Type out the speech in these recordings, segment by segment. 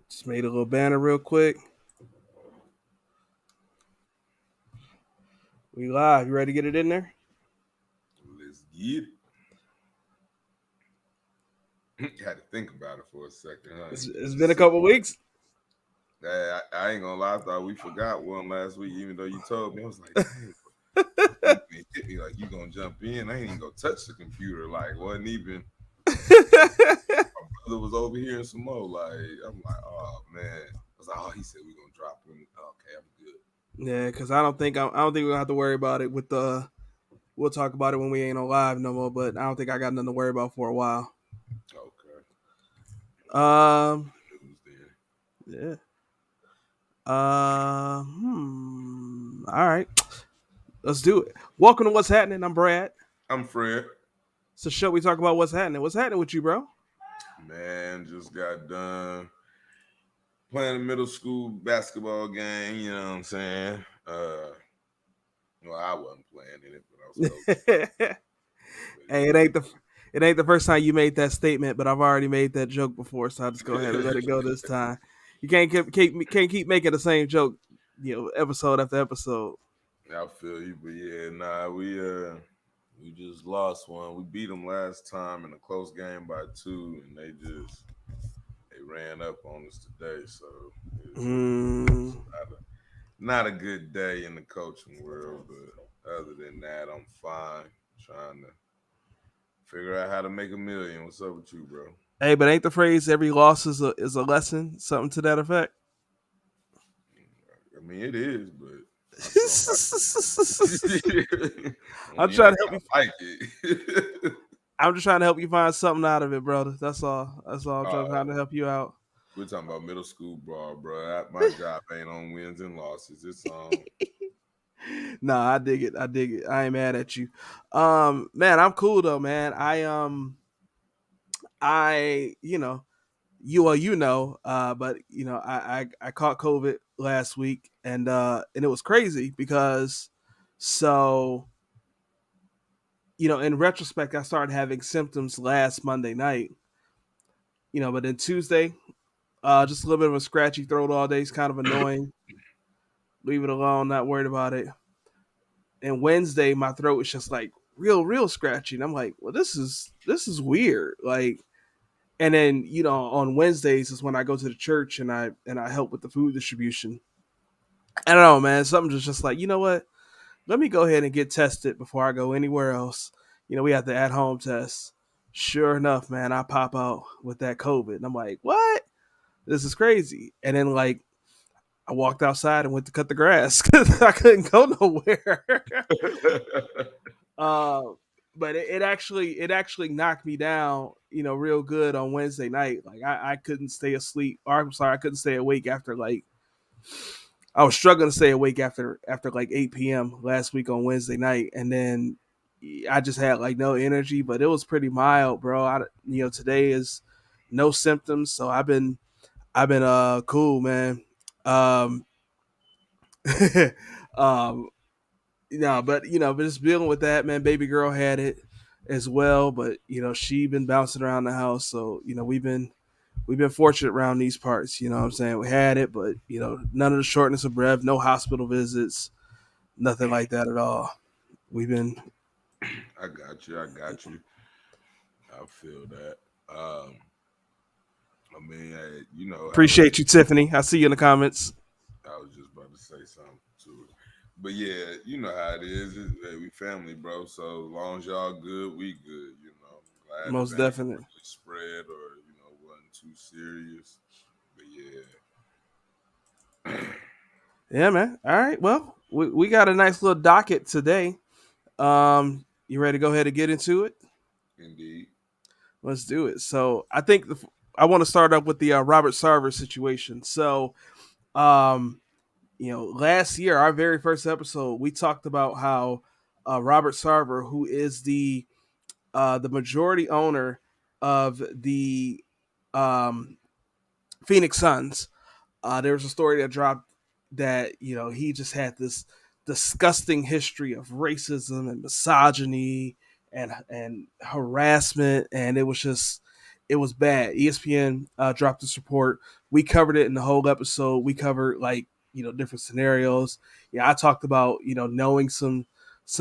Just made a little banner real quick. We live. You ready to get it in there? Let's get it. Had to think about it for a second, huh? It's been a couple weeks. I ain't gonna lie, I thought we forgot one last week, even though you told me. I was like, dang, you hit me like you gonna jump in. I ain't even gonna touch the computer. Like, wasn't even my brother was over here in some more. Like, I'm like, oh man. I was like, oh, he said we gonna drop him. Okay, I'm good. Yeah, because I don't think we're gonna have to worry about it with the. We'll talk about it when we ain't on live no more. But I don't think I got nothing to worry about for a while. Okay. Um. News then. Yeah. All right. Let's do it. Welcome to What's Happening. I'm Brad. I'm Fred. It's a show we talk about what's happening. What's happening with you, bro? Man, just got done playing a middle school basketball game, you know what I'm saying? Well, I wasn't playing in it, but I was coaching. Hey, But yeah. it ain't the first time you made that statement, but I've already made that joke before, so I'll just go ahead and let it go this time. You can't keep making the same joke, episode after episode. I feel you, but yeah, nah, we just lost one. We beat them last time in a close game by 2, and they ran up on us today. So it's Mm, not a good day in the coaching world, but other than that, I'm fine. Trying to figure out how to make a million. What's up with you, bro? hey, but ain't the phrase "every loss is a lesson"? Something to that effect. I mean, it is, but I just don't like. I I'm mean, I trying to help you. kind of like it. I'm just trying to help you find something out of it, brother. That's all. That's all. I'm trying uh, to help you out. we're talking about middle school ball, bro. My job ain't on wins and losses. It's on. Nah, I dig it. I dig it. I ain't mad at you. Man, I'm cool though, man. I but I caught COVID last week, and it was crazy because so in retrospect I started having symptoms last Monday night, but then Tuesday, just a little bit of a scratchy throat all day is kind of annoying. Leave it alone, not worried about it. And Wednesday my throat was just like real scratchy, and I'm like, well, this is weird, like. And then on Wednesdays is when I go to the church and I help with the food distribution. I don't know, man. Something just like, you know what? Let me go ahead and get tested before I go anywhere else. We have the at home test. Sure enough, man, I pop out with that COVID, and I'm like, what? This is crazy. And then like I walked outside and went to cut the grass because I couldn't go nowhere. uh, but it actually knocked me down, real good on Wednesday night. Like I couldn't stay asleep. Or I'm sorry, I couldn't stay awake after like I was struggling to stay awake after like 8 p.m. last week on Wednesday night, and then I just had like no energy. But it was pretty mild, bro. Today is no symptoms, so I've been cool, man. Um, um, but just dealing with that, man. Baby girl had it as well, but she been bouncing around the house, so we've been fortunate around these parts. You know what I'm saying? We had it, but none of the shortness of breath, no hospital visits, nothing like that at all. We've been I got you. I got you. I feel that. I mean, how appreciate you, Tiffany. I see you in the comments. I was just about to say something to it. But yeah, you know how it is. Hey, we family, bro. So as long as y'all good, we good. Glad Most it ain't definitely. really spread or wasn't too serious. But yeah, Yeah, man. All right. Well, we got a nice little docket today. You ready to go ahead and get into it? indeed. Let's do it. So I want to start up with the Robert Sarver situation. So, um, last year, our very first episode, we talked about how Robert Sarver, who is the majority owner of the um, Phoenix Suns, there was a story that dropped that he just had this disgusting history of racism and misogyny and harassment, and it was bad. ESPN dropped this report. We covered it in the whole episode. We covered like different scenarios. Yeah, I talked about knowing some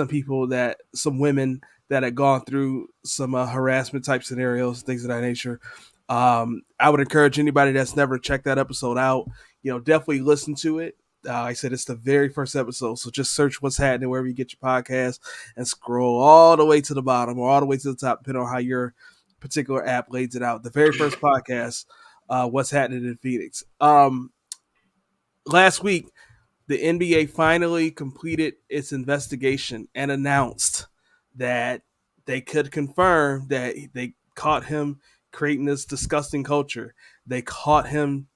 people that some women that had gone through some harassment type scenarios, things of that nature. I would encourage anybody that's never checked that episode out. Definitely listen to it. I said it's the very first episode, so just search "What's Happening" wherever you get your podcast, and scroll all the way to the bottom or all the way to the top, depending on how your particular app lays it out. The very first podcast, "What's Happening in Phoenix." Last week, the NBA finally completed its investigation and announced that they could confirm that they caught him creating this disgusting culture. They caught him,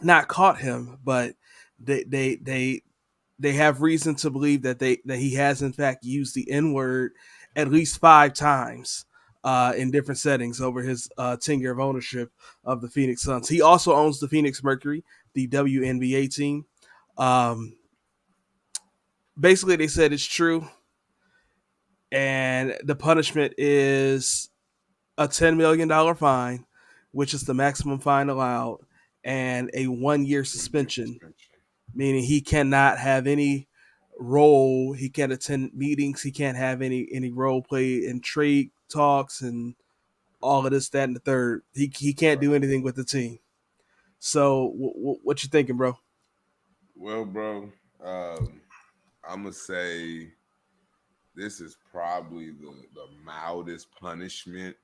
not caught him, but they they they they have reason to believe that he has in fact used the N word at least 5 times in different settings over his tenure of ownership of the Phoenix Suns. He also owns the Phoenix Mercury, the WNBA team. Um, Basically, they said it's true, and the punishment is a $10 million fine, which is the maximum fine allowed, and a 1 year 1 year suspension, suspension. meaning he cannot have any role. He can't attend meetings. He can't have any role play in trade talks and all of this, that, and the third. He can't do Right. anything with the team. So, what you thinking, bro? Well, bro, I'm gonna say this is probably the mildest punishment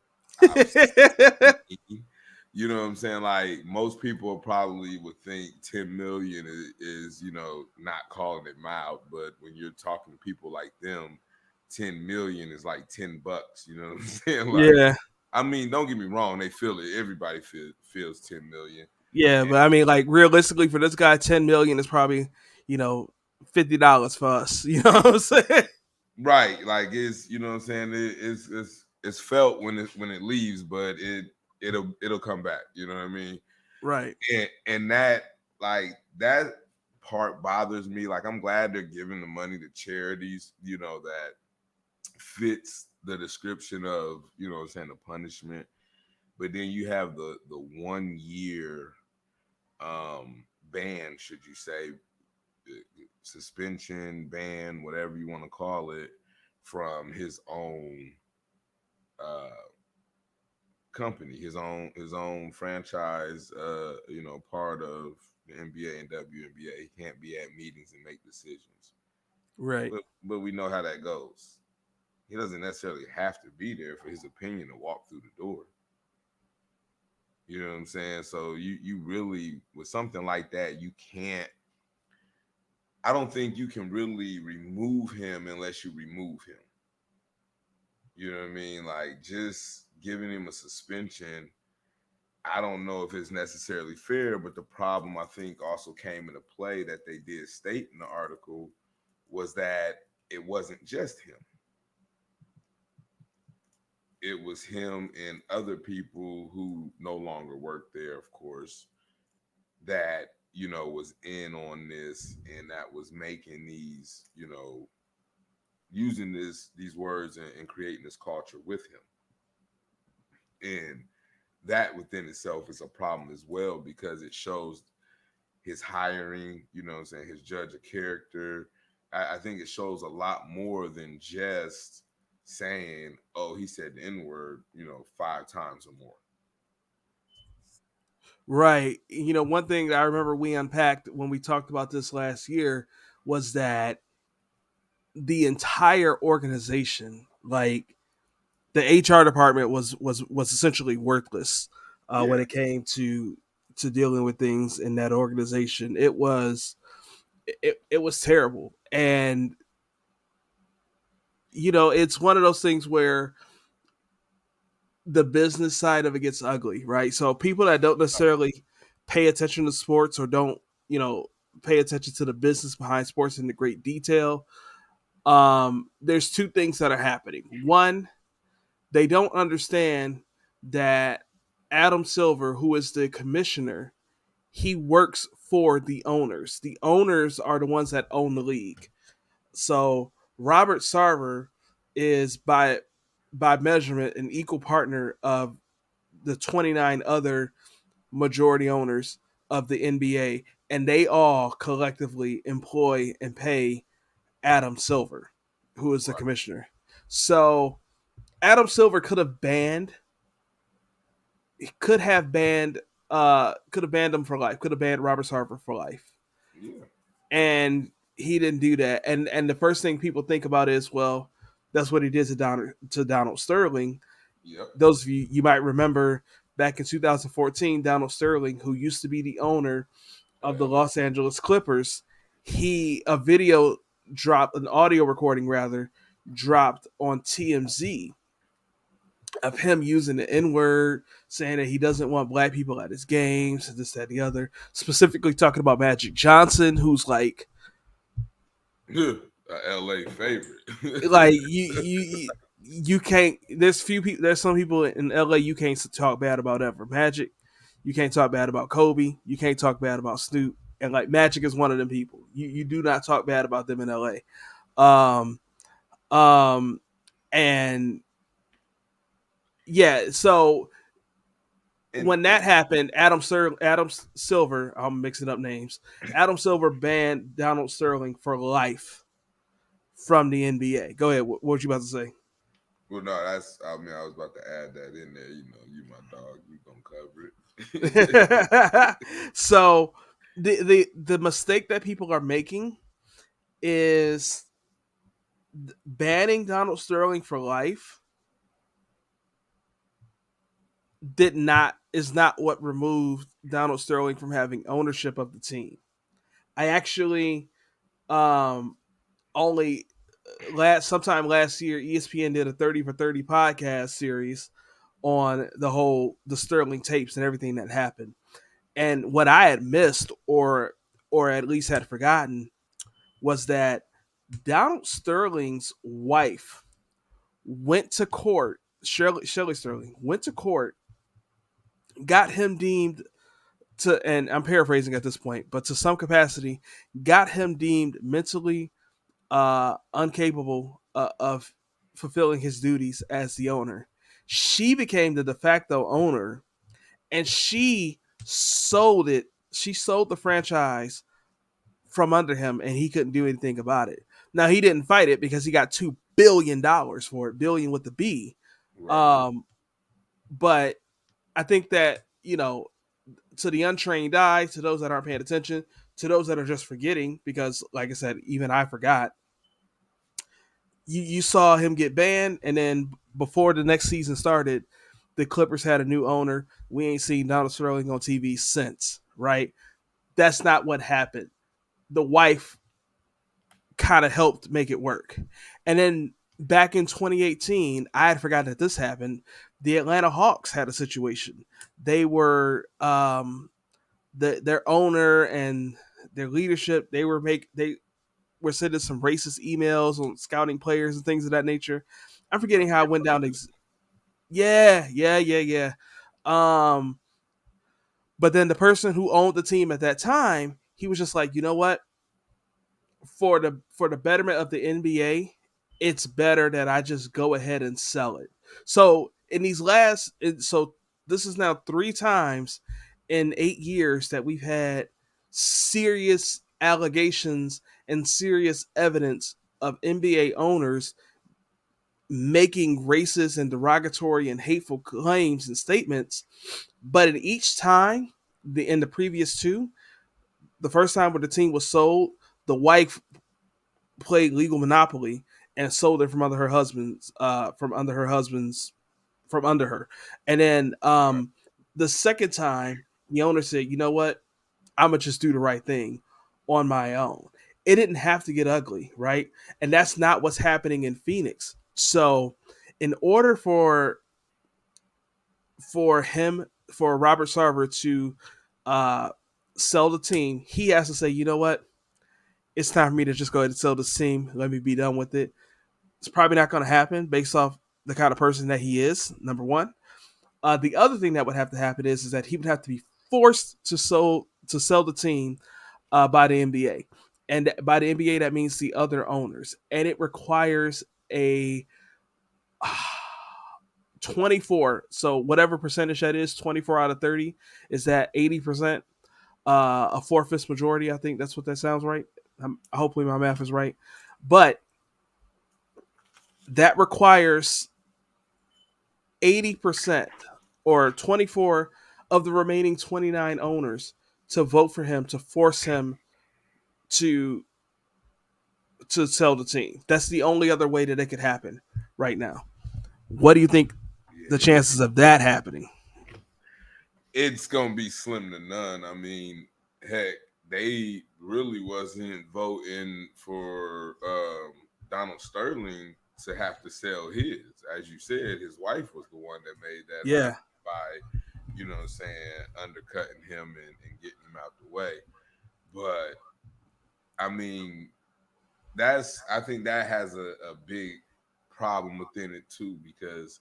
I've seen. You know what I'm saying? Like most people probably would think 10 million is not calling it mild, but when you're talking to people like them, 10 million is like $10. You know what I'm saying? Like, Yeah, I mean, don't get me wrong, they feel it. Everybody feels 10 million. yeah, but I mean, like realistically, for this guy, 10 million is probably you know $50 for us. You know what I'm saying? Right, like it's what I'm saying. It's felt when it leaves, but it'll come back. You know what I mean? Right. And that like that part bothers me. Like I'm glad they're giving the money to charities. That fits the description of what I'm saying, the punishment. But then you have the 1 year ban, should you say, suspension, ban, whatever you want to call it, from his own uh, company, his own franchise. Part of the NBA and WNBA. He can't be at meetings and make decisions. Right. But we know how that goes. He doesn't necessarily have to be there for his opinion to walk through the door. You know what I'm saying? So you really, with something like that, you can't. I don't think you can really remove him unless you remove him. You know what I mean? Like just giving him a suspension, I don't know if it's necessarily fair, but the problem I think also came into play that they did state in the article was that it wasn't just him. It was him and other people who no longer work there, of course, that, was in on this and that was making these, using these words and creating this culture with him. And that within itself is a problem as well because it shows his hiring, what I'm saying, his judge of character. I think it shows a lot more than just saying, oh, he said the N word, 5 times or more. Right. One thing that I remember we unpacked when we talked about this last year was that the entire organization, like the HR department, was essentially worthless when Yeah. it came to dealing with things in that organization. It was terrible, and it's one of those things where the business side of it gets ugly, right? So people that don't necessarily pay attention to sports or don't, you know, pay attention to the business behind sports in the great detail, there's two things that are happening. One, they don't understand that Adam Silver, who is the commissioner, he works for the owners. The owners are the ones that own the league. So Robert Sarver is by measurement an equal partner of the 29 other majority owners of the NBA, and they all collectively employ and pay Adam Silver, who is the Right. commissioner. So Adam Silver could have banned him for life, could have banned Robert Sarver for life. Yeah. And he didn't do that. And the first thing people think about is, well, that's what he did to Donald Sterling. Yep. Those of you might remember back in 2014, Donald Sterling, who used to be the owner of the LA. Los Angeles Clippers, a video dropped, an audio recording rather, dropped on TMZ of him using the N word, saying that he doesn't want black people at his games, this, that, the other. Specifically talking about Magic Johnson, who's A LA favorite. like you can't. There's few people. There's some people in LA you can't talk bad about ever. Magic, you can't talk bad about Kobe. You can't talk bad about Snoop. And like Magic is one of them people. You do not talk bad about them in LA. Um, um, and yeah, so when that and happened, Adam Silver, I'm mixing up names. Adam Silver banned Donald Sterling for life from the NBA. Go ahead. What were you about to say? well, no, that's. I mean, I was about to add that in there. You know, you my dog. You gonna cover it. So the mistake that people are making is banning Donald Sterling for life did not is not what removed Donald Sterling from having ownership of the team. I actually um only sometime last year ESPN did a 30 for 30 podcast series on the Sterling tapes and everything that happened. And what I had missed or at least had forgotten was that Donald Sterling's wife went to court. Shelley Sterling went to court, got him deemed and I'm paraphrasing at this point, but to some capacity, got him deemed mentally incapable of fulfilling his duties as the owner. She became the de facto owner, and she sold it. She sold the franchise from under him, and he couldn't do anything about it. Now he didn't fight it because he got $2 billion for it, billion with the B. Right. Um, but I think that to the untrained eye, to those that aren't paying attention, to those that are just forgetting, because like I said, even I forgot. You saw him get banned, and then before the next season started, the Clippers had a new owner. We ain't seen Donald Sterling on TV since, right? That's not what happened. The wife kind of helped make it work. And then back in 2018, I had forgotten that this happened. The Atlanta Hawks had a situation. They were their owner and their leadership. They were sending some racist emails on scouting players and things of that nature. I'm forgetting how it went down. Yeah. But then the person who owned the team at that time, he was just like, you know what? For the betterment of the NBA, it's better that I just go ahead and sell it. So so this is now 3 times in 8 years that we've had serious allegations and serious evidence of NBA owners making racist and derogatory and hateful claims and statements. But in each time, in the previous two, the first time where the team was sold, the wife played legal monopoly and sold it from under her. And then Right. the second time, the owner said, "You know what? I'm gonna just do the right thing on my own." It didn't have to get ugly, right? And that's not what's happening in Phoenix. So, in order for Robert Sarver to uh, sell the team, he has to say, "You know what? It's time for me to just go ahead and sell this team. Let me be done with it." It's probably not going to happen based off the kind of person that he is. Number one. The other thing that would have to happen is that he would have to be forced to sell the team by the NBA, and by the NBA that means the other owners, and it requires a 24. So whatever percentage that is, 24 out of 30 is that 80%, a four-fifths majority. I think that's what that sounds right. Hopefully my math is right, but that requires 80% or 24 of the remaining 29 owners to vote for him to force him to sell the team. That's the only other way that it could happen right now. What do you think the Yeah, chances of that happening? it's gonna be slim to none. I mean, heck, they really wasn't voting for Donald Sterling to have to sell his. As you said, his wife was the one that made that Yeah, happen by, you know what I'm saying, undercutting him and getting him out the way. But I mean, I think that has a big problem within it too, because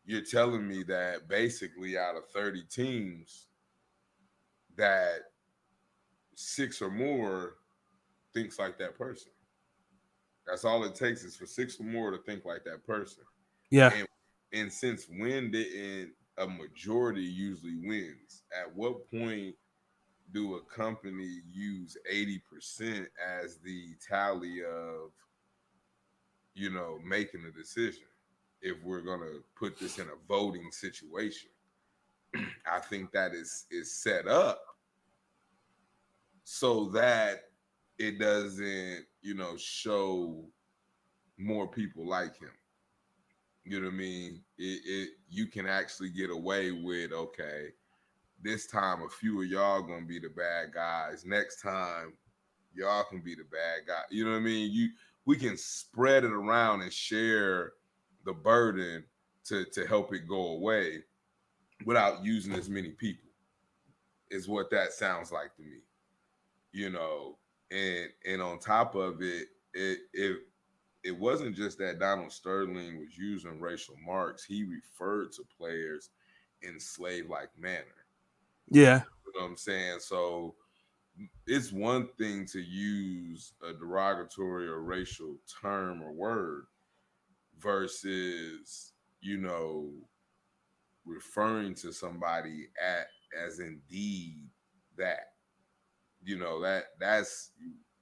you're telling me that basically out of 30 teams, that six or more thinks like that person. That's all it takes is for six or more to think like that person. yeah, And since when didn't a majority usually wins? At what point do a company use 80% as the tally of, making a decision? If we're gonna put this in a voting situation, I think that is set up so that it doesn't, show more people like him. You know what I mean? You can actually get away with, okay, this time a few of y'all gonna be the bad guys. Next time y'all can be the bad guy. You know what I mean? We can spread it around and share the burden to help it go away without using as many people. Is what that sounds like to me. You know, and on top of it, it wasn't just that Donald Sterling was using racial marks. He referred to players in slave-like manner. yeah, You know what I'm saying? So it's one thing to use a derogatory or racial term or word versus, referring to somebody as indeed that. That's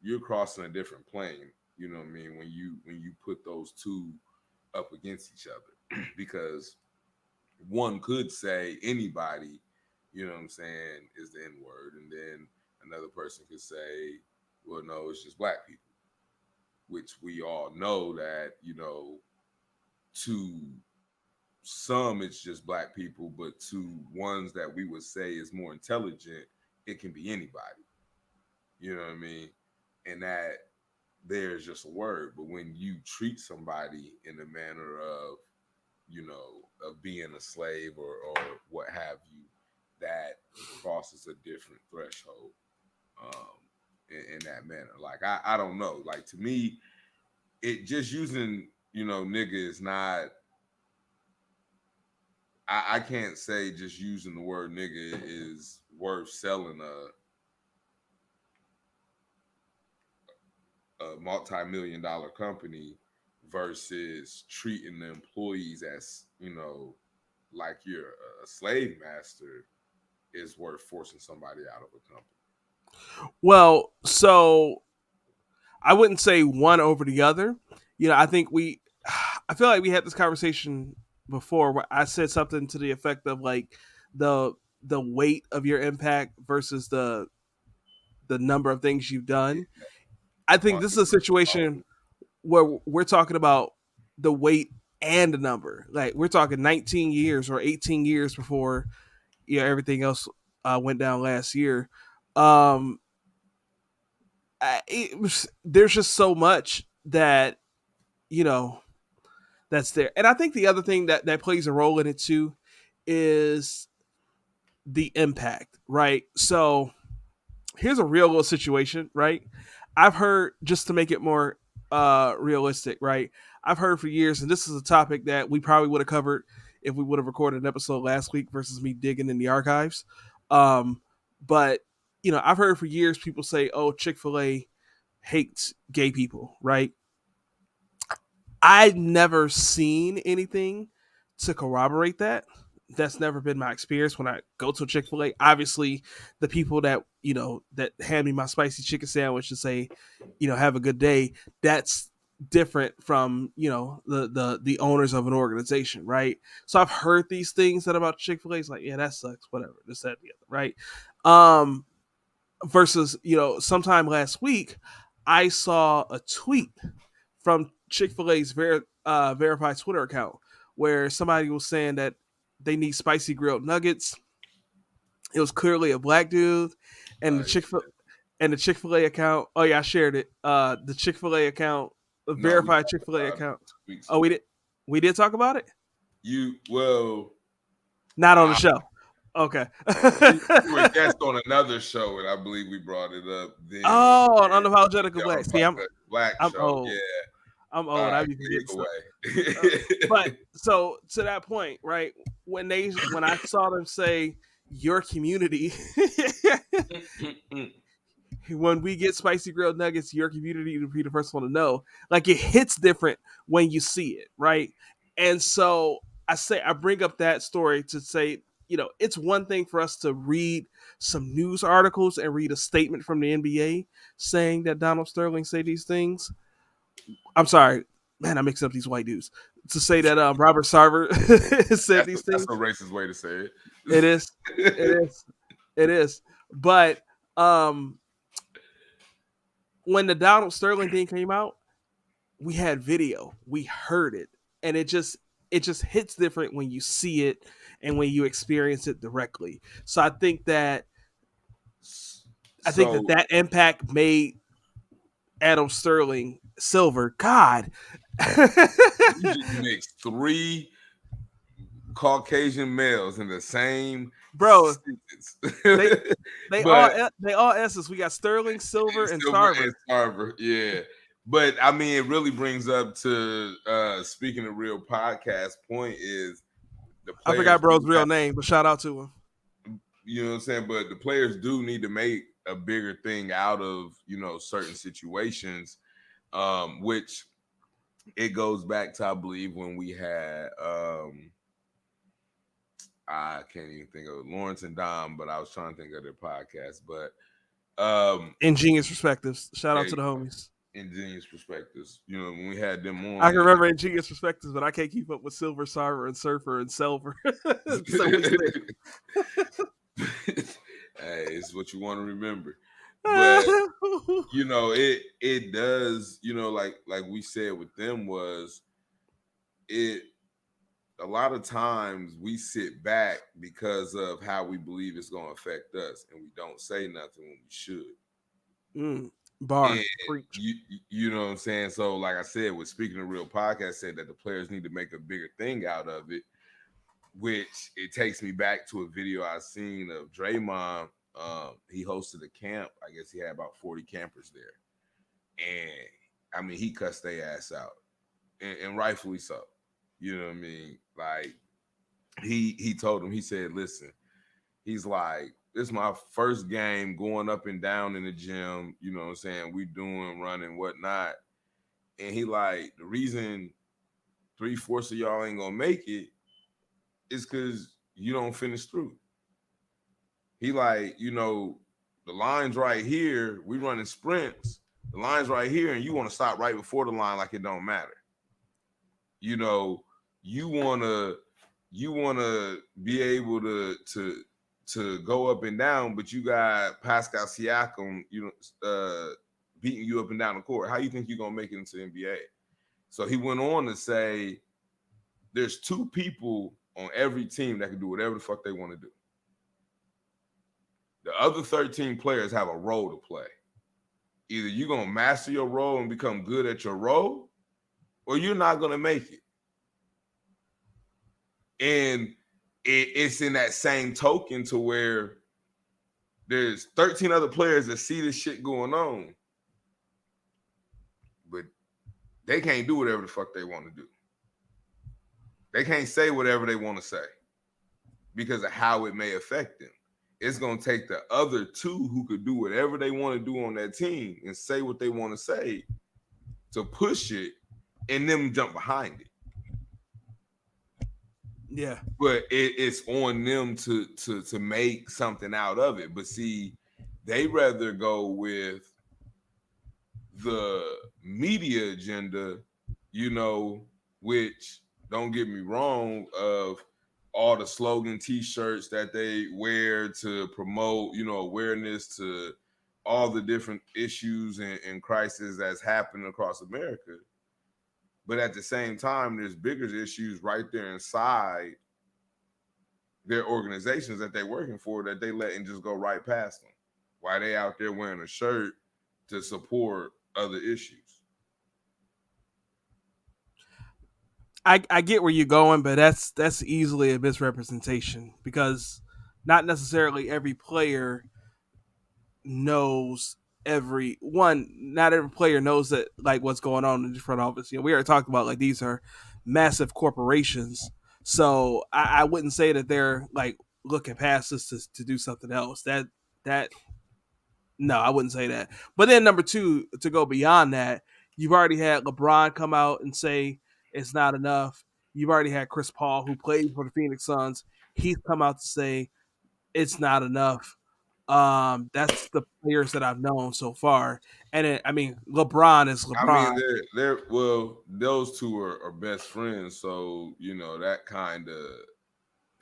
you're crossing a different plane. You know what I mean, when you put those two up against each other, because one could say anybody, you know what I'm saying, is the N word, and then another person could say, well, no, it's just black people, which we all know that, to some it's just black people, but to ones that we would say is more intelligent, it can be anybody. You know what I mean? And that there's just a word. But when you treat somebody in the manner of, of being a slave or what have you, that crosses a different threshold in that manner. Like, I don't know. Like, to me, it just using, nigga is not, I can't say just using the word nigga is worth selling a multi-million dollar company versus treating the employees as, like you're a slave master is worth forcing somebody out of a company. well, so I wouldn't say one over the other. I think I feel like we had this conversation before where I said something to the effect of like the the weight of your impact versus the number of things you've Yeah, done. I think this is a situation where we're talking about the weight and the number. Like we're talking 19 years or 18 years before everything else went down last year. Um, there's just so much that you know that's there, and I think the other thing that plays a role in it too is the impact, right? So here's a real little situation, right? I've heard, just to make it more realistic, right? I've heard for years, and this is a topic that we probably would have covered if we would have recorded an episode last week versus me digging in the archives. But I've heard for years people say, "Oh, Chick-fil-A hates gay people," right? I've never seen anything to corroborate that. That's never been my experience when I go to a Chick-fil-A. Obviously, the people that that hand me my spicy chicken sandwich and say, have a good day. That's different from the owners of an organization, right? So I've heard these things that about Chick-fil-A. It's like, yeah, that sucks, whatever, this, that, the other, right? Versus, sometime last week, I saw a tweet from Chick-fil-A's verified Twitter account where somebody was saying that they need spicy grilled nuggets. It was clearly a black dude, and the Chick-fil-A account. Oh yeah, I shared it. The Chick-fil-A account, the No, we verified talked Chick-fil-A about it account. 2 weeks Oh, ago. we did talk about it. Well, Not on the show. Okay. you were a guest on another show, and I believe we brought it up then. Oh, on Unapologetic Black. See, The Black I'm show. old. Yeah. I'm old. I be forgetting Either stuff. way. But so to that point, right? When I saw them say your community, when we get spicy grilled nuggets, your community to be the first one to know. Like, it hits different when you see it, right? And so I bring up that story to say, it's one thing for us to read some news articles and read a statement from the NBA saying that Donald Sterling say these things. I'm sorry, man, I mixed up these white dudes. To say that Robert Sarver said these things. That's a racist way to say it. It is. It is. But when the Donald Sterling thing came out, we had video. We heard it. And it just hits different when you see it and when you experience it directly. So I think that that impact made Adam Sterling silver. God. You just mixed 3 Caucasian males in the same sentence. they all S's. We got Sterling, Silver, and Sarver. Yeah. But I mean, it really brings up to speaking of real podcast point is the players. I forgot bro's real name, but shout out to him. You know what I'm saying? But the players do need to make a bigger thing out of, certain situations, which it goes back to, I believe, when we had I can't even think of Lawrence and Dom, but I was trying to think of their podcast. But Ingenious Perspectives. Shout out to the homies. Ingenious Perspectives. When we had them on, I can remember Ingenious Perspectives, but I can't keep up with Silver, Sarver, and Surfer and Silver. Hey, it's what you want to remember. But it does, like we said with them, was it a lot of times we sit back because of how we believe it's going to affect us, and we don't say nothing when we should. Bar. You know what I'm saying? So, like I said, with Speaking of Real podcast, said that the players need to make a bigger thing out of it, which it takes me back to a video I seen of Draymond. He hosted a camp. I guess he had about 40 campers there. And I mean, he cussed their ass out. And rightfully so. You know what I mean? Like, he told him, he said, listen, he's like, this is my first game going up and down in the gym. You know what I'm saying? We doing running, whatnot. And he like, the reason 3/4 of y'all ain't gonna make it is because you don't finish through. He like, the line's right here. We running sprints. The line's right here, and you want to stop right before the line like it don't matter. You want to be able to go up and down, but you got Pascal Siakam, beating you up and down the court. How you think you're gonna make it into the NBA? So he went on to say, there's 2 people on every team that can do whatever the fuck they want to do. The other 13 players have a role to play. Either you're gonna master your role and become good at your role, or you're not gonna make it. And it's in that same token to where there's 13 other players that see this shit going on, but they can't do whatever the fuck they want to do. They can't say whatever they want to say because of how it may affect them. It's going to take the other 2 who could do whatever they want to do on that team and say what they want to say to push it and them jump behind it. Yeah. but it's on them to make something out of it. But see, they rather go with the media agenda, you know, which don't get me wrong, of all the slogan T-shirts that they wear to promote, awareness to all the different issues and crises that's happening across America. But at the same time, there's bigger issues right there inside their organizations that they're working for that they letting just go right past them. Why they out there wearing a shirt to support other issues? I get where you're going, but that's easily a misrepresentation because not necessarily every player knows not every player knows that like what's going on in the front office. We already talked about like these are massive corporations. So I wouldn't say that they're like looking past this to do something else. That no, I wouldn't say that. But then number two, to go beyond that, you've already had LeBron come out and say it's not enough. You've already had Chris Paul, who played for the Phoenix Suns. He's come out to say it's not enough. That's the players that I've known so far. And I mean, LeBron is I LeBron. mean, they're well, those two are best friends, so that kind of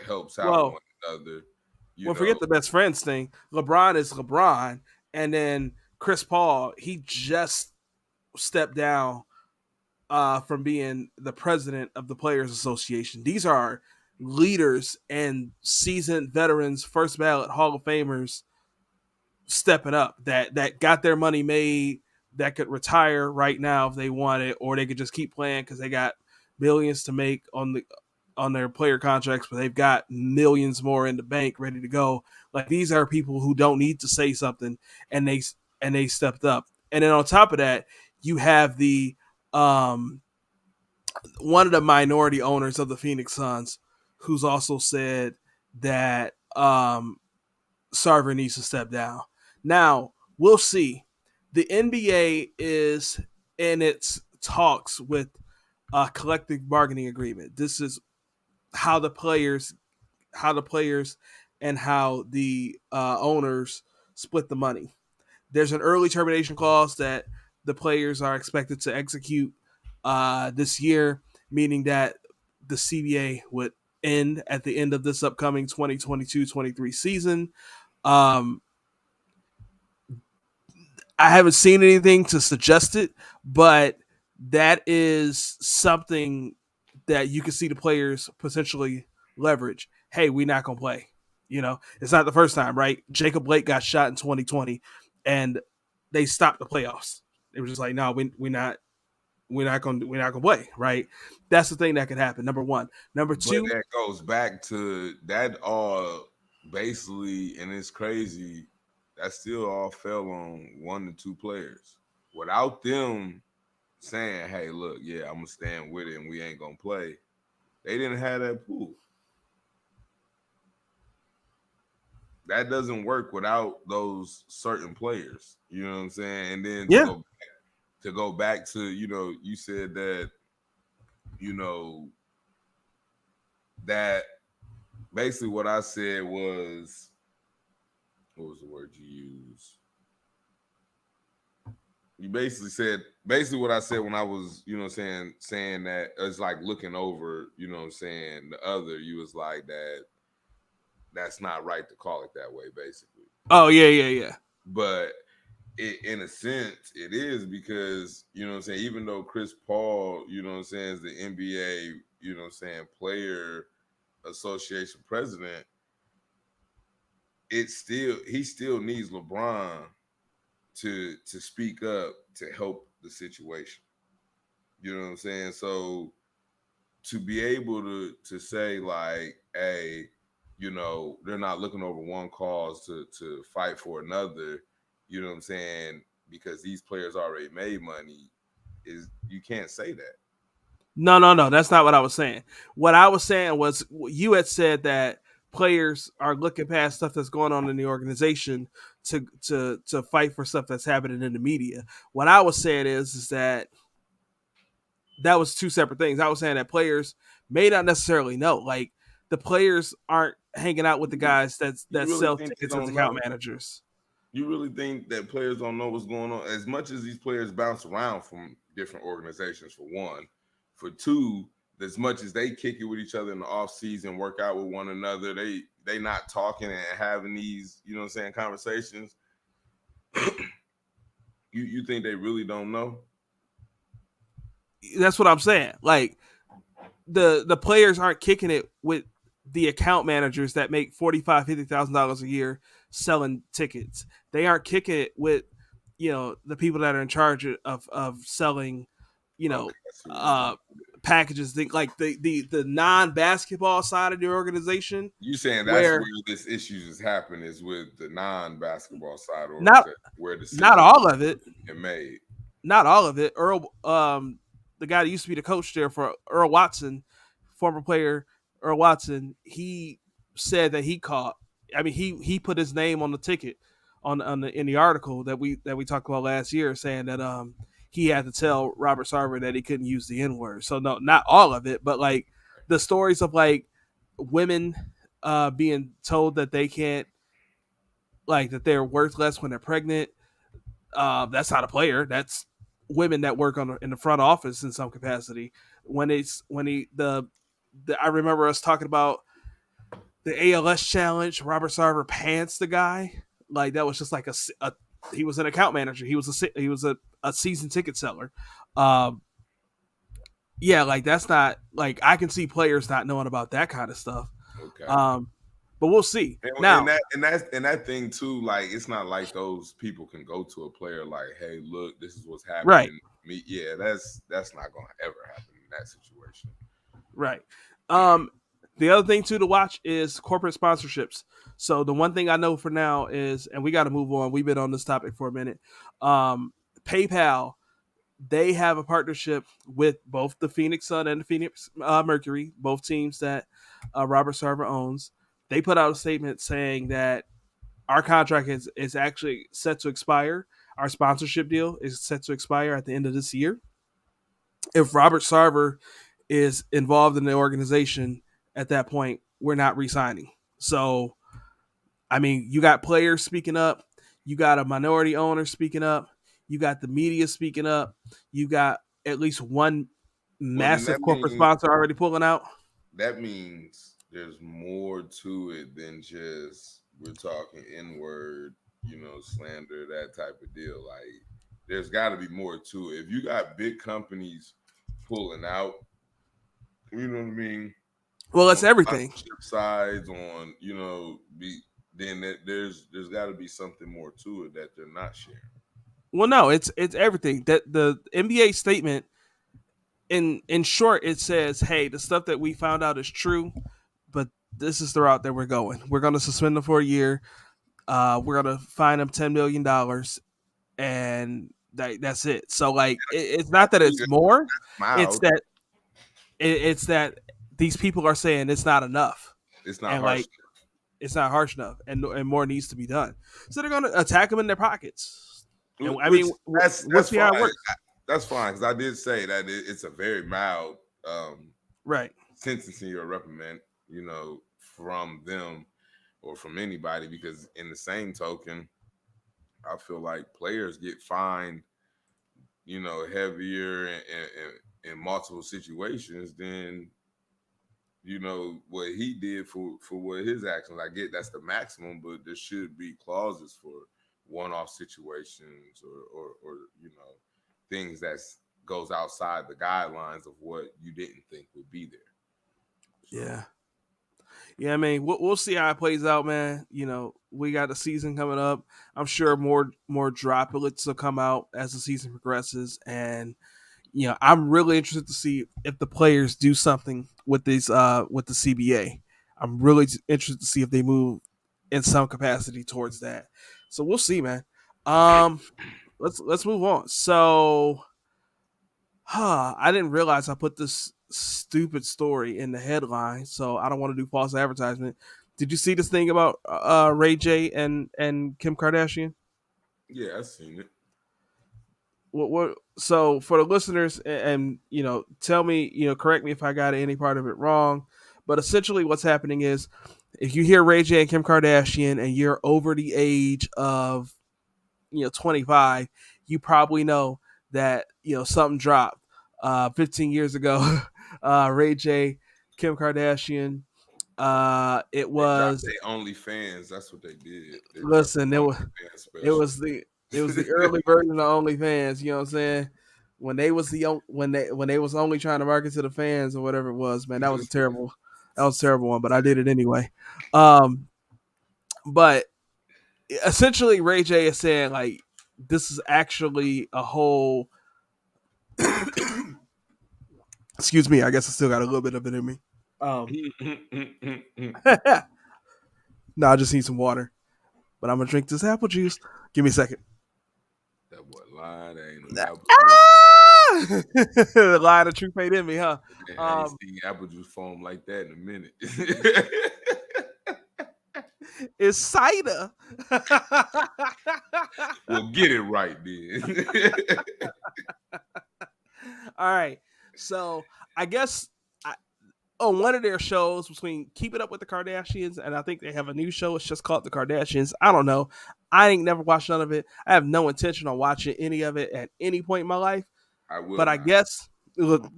helps out Well, one another. You well, know, forget the best friends thing. LeBron is LeBron, and then Chris Paul, he just stepped down from being the president of the Players Association. These are leaders and seasoned veterans, first ballot Hall of Famers stepping up that got their money made, that could retire right now if they wanted, or they could just keep playing because they got billions to make on their player contracts, but they've got millions more in the bank ready to go. Like these are people who don't need to say something, and they stepped up. And then on top of that, you have the one of the minority owners of the Phoenix Suns who's also said that Sarver needs to step down. Now, we'll see. The NBA is in its talks with a collective bargaining agreement. This is how the players and how the owners split the money. There's an early termination clause that the players are expected to execute this year, meaning that the CBA would end at the end of this upcoming 2022-23 season. Um, I haven't seen anything to suggest it, but that is something that you can see the players potentially leverage. Hey, we're not gonna play. It's not the first time, right? Jacob Blake got shot in 2020, and they stopped the playoffs. They were just like, no, we're not gonna play, right? That's the thing that could happen. Number one. Number but two, that goes back to that all basically, and it's crazy. That still all fell on one to two players. Without them saying, "Hey, look, yeah, I'm gonna stand with it, and we ain't gonna play," they didn't have that pool. That doesn't work without those certain players. You know what I'm saying? And then to yeah, go back to you said that you know that basically what I said was, what was the word you used? You basically what I said when I was saying that it's like looking over saying the other. You was like that's not right to call it that way basically. oh yeah, yeah, yeah. But in a sense, it is because even though Chris Paul, is the NBA, player association president, he still needs LeBron to speak up to help the situation. You know what I'm saying? So to be able to say like, hey, they're not looking over one cause to fight for another, you know what I'm saying? Because these players already made money, is you can't say that. No, no, no. That's not what I was saying. What I was saying was you had said that players are looking past stuff that's going on in the organization to fight for stuff that's happening in the media. What I was saying is that that was two separate things. I was saying that players may not necessarily know. Like the players aren't hanging out with the guys You that really sell think they tickets as don't account know? managers. You really think that players don't know what's going on? As much as these players bounce around from different organizations, for one, for two, as much as they kick it with each other in the off season, work out with one another, they not talking and having these, you know what I'm saying, conversations. You think they really don't know? That's what I'm saying. Like the players aren't kicking it with the account managers that make $45,000-$50,000 a year selling tickets. They aren't kicking it with the people that are in charge of selling you Okay, know I see where you're going. uh packages. Think like the non basketball side of the organization You saying that's where where this issues is happening is with the non-basketball side not organization, where not decisions all of it, are made. not all of it. Earl, the guy that used to be the coach there for Earl Watson, former player Earl Watson, he said that he caught. I mean, he put his name on the ticket on the in the article that we talked about last year, saying that he had to tell Robert Sarver that he couldn't use the N word. So no, not all of it, but like the stories of like women being told that they can't, like that they're worth less when they're pregnant. That's not a player. That's women that work in the front office in some capacity. I remember us talking about the ALS challenge. Robert Sarver pants the guy. Like that was just like he was an account manager. He was a season ticket seller. Um, yeah, like that's not like I can see players not knowing about that kind of stuff. Okay. Um, but we'll see. And Now, that thing too, like it's not like those people can go to a player like, hey, look, this is what's right, happening. Me, yeah, that's not gonna ever happen in that situation. right. Um, the other thing too to watch is corporate sponsorships. So the one thing I know for now is, and we got to move on. We've been on this topic for a minute. PayPal, they have a partnership with both the Phoenix Sun and the Phoenix Mercury, both teams that Robert Sarver owns. They put out a statement saying that our contract is actually set to expire. Our sponsorship deal is set to expire at the end of this year. If Robert Sarver is involved in the organization at that point, we're not re-signing. So, I mean, you got players speaking up, you got a minority owner speaking up, you got the media speaking up, you got at least one Well, then massive corporate sponsor already pulling out. that means there's more to it than just we're talking N-word, slander, that type of deal. Like there's got to be more to it. If you got big companies pulling out, you know what I mean, Well, on it's everything. sponsorship sides, on then there's got to be something more to it that they're not sharing. Well, no, it's everything. That the NBA statement in short, it says, "Hey, the stuff that we found out is true, but this is the route that we're going. We're going to suspend them for a year. We're going to fine them $10 million, and that's it." So, like, it's I not that think it's that's more; it's mild. that it's that these people are saying it's not enough, It's not and harsh. like it's not harsh enough, and more needs to be done. So they're going to attack them in their pockets, and I Which mean, we'll that's see how it fine. works. That's fine because I did say that it's a very mild Right. sentencing or reprimand, from them or from anybody. Because in the same token, I feel like players get fined, heavier in multiple situations than what he did for what his actions. I get that's the maximum, but there should be clauses for one-off situations or things that goes outside the guidelines of what you didn't think would be there. So Yeah. Yeah, I mean, we'll see how it plays out, man. We got the season coming up. I'm sure more droplets will come out as the season progresses, and I'm really interested to see if the players do something with these with the CBA. I'm really interested to see if they move in some capacity towards that. So we'll see, man. Um, let's move on. So, I didn't realize I put this stupid story in the headline, so I don't want to do false advertisement. Did you see this thing about Ray J and Kim Kardashian? yeah, I seen it. what so for the listeners, and tell me, correct me if I got any part of it wrong, but essentially what's happening is, if you hear Ray J and Kim Kardashian and you're over the age of 25, you probably know that something dropped 15 years ago. Ray J, Kim Kardashian, it They dropped was their OnlyFans. That's what they did. They dropped listen, their OnlyFans it special. was the it was the early version of OnlyFans. You know what I'm saying? When they was only trying to market to the fans or whatever it was, man, that was a terrible one. But I did it anyway. Um, but essentially, Ray J is saying like this is actually a whole. Excuse me, I guess I still got a little bit of it in me. No, I just need some water. But I'm gonna drink this apple juice. Give me a second. That boy lying. There ain't no apple juice. Ah! The line of truth ain't in me, huh? I ain't seen apple juice foam like that in a minute. It's cider. Well, get it right then. All right. So I guess on one of their shows between Keeping Up with the Kardashians, and I think they have a new show. It's just called The Kardashians. I don't know. I ain't never watched none of it. I have no intention on watching any of it at any point in my life. I will But I not. guess look,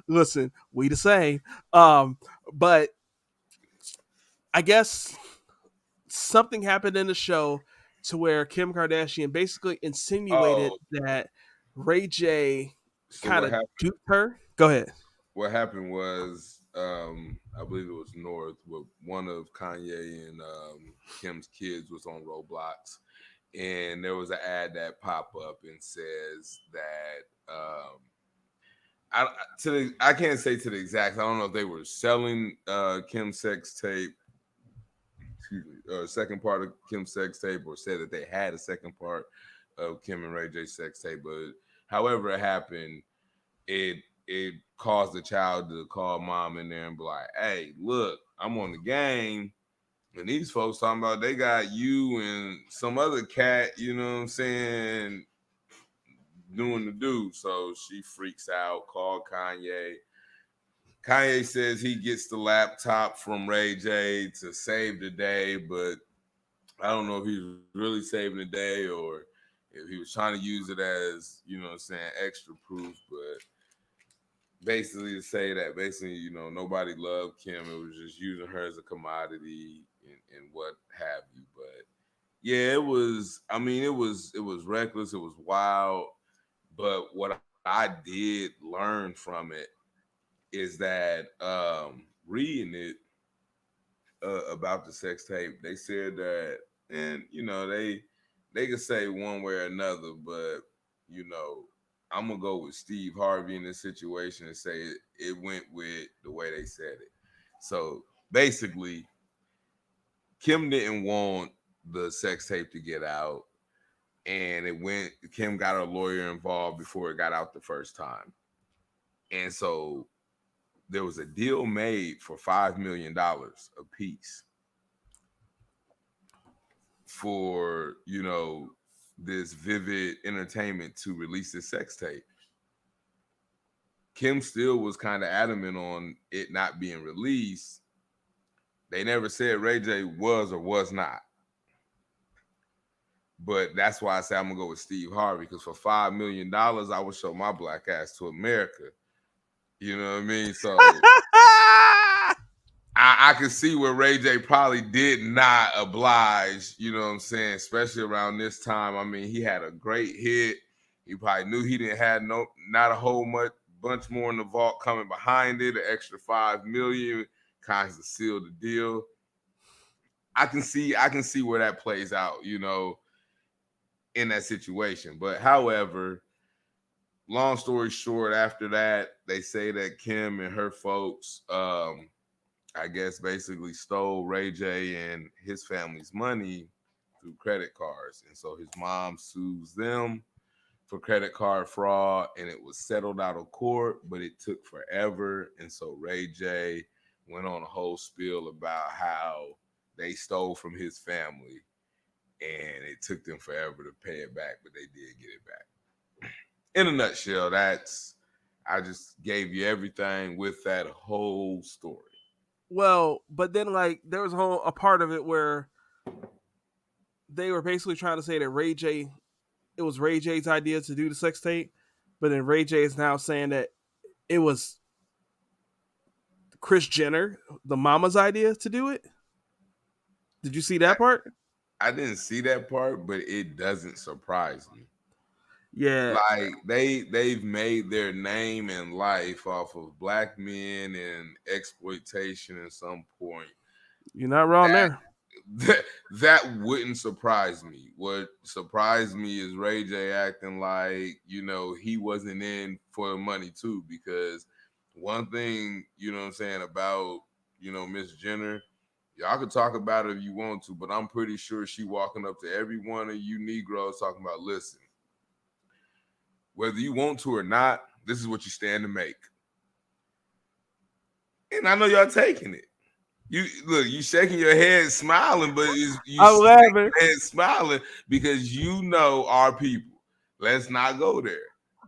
listen, we the same. But I guess something happened in the show to where Kim Kardashian basically insinuated Oh, that Ray J so kind what of happened? duped her. Go ahead. What happened was, I believe it was North, with one of Kanye and Kim's kids was on Roblox, and there was an ad that pop up and says that I can't say to the exact. I don't know if they were selling Kim's sex tape, excuse me, second part of Kim's sex tape, or said that they had a second part of Kim and Ray J's sex tape. But however it happened, it caused the child to call mom in there and be like, "Hey, look, I'm on the game, and these folks talking about they got you and some other cat, you know what I'm saying, doing the do." So she freaks out, called Kanye. Kanye says he gets the laptop from Ray J to save the day, but I don't know if he was really saving the day or if he was trying to use it as, you know what I'm saying, extra proof. But basically to say that basically, nobody loved Kim. It was just using her as a commodity and what have you. But yeah, it was, I mean, it was reckless, it was wild. But what I did learn from it is that reading it about the sex tape, they said that, and they could say one way or another, but you know, I'm gonna go with Steve Harvey in this situation and say it went with the way they said it. So basically, Kim didn't want the sex tape to get out, and it went. Kim got a lawyer involved before it got out the first time, and so there was a deal made for $5 million a piece for this Vivid Entertainment to release this sex tape. Kim still was kind of adamant on it not being released. They never said Ray J was or was not. But that's why I say I'm gonna go with Steve Harvey, because for $5 million, I would show my black ass to America. You know what I mean? So I can see where Ray J probably did not oblige, you know what I'm saying, especially around this time. I mean, he had a great hit. He probably knew he didn't have not a whole bunch more in the vault coming behind it, an extra 5 million, kind of sealed the deal. I can see where that plays out, in that situation. But however, long story short, after that, they say that Kim and her folks I guess basically stole Ray J and his family's money through credit cards. And so his mom sues them for credit card fraud, and it was settled out of court, but it took forever. And so Ray J went on a whole spiel about how they stole from his family and it took them forever to pay it back, but they did get it back. In a nutshell, that's I just gave you everything with that whole story. Well, but then like there was a part of it where they were basically trying to say that Ray J, it was Ray J's idea to do the sex tape, but then Ray J is now saying that it was Chris Jenner, the mama's idea to do it. Did you see I, that part? I didn't see that part, but it doesn't surprise me. Yeah, Like they've made their name in life off of black men and exploitation at some point. you're not wrong That there. that wouldn't surprise me. What surprised me is Ray J acting like, he wasn't in for the money too, because one thing, what I'm saying, about, Miss Jenner, y'all can talk about it if you want to, but I'm pretty sure she walking up to every one of you Negroes talking about, listen, whether you want to or not, this is what you stand to make. And I know y'all taking it. You look, you shaking your head, smiling, but you I'm shaking laughing. your head, smiling because you know our people. Let's not go there.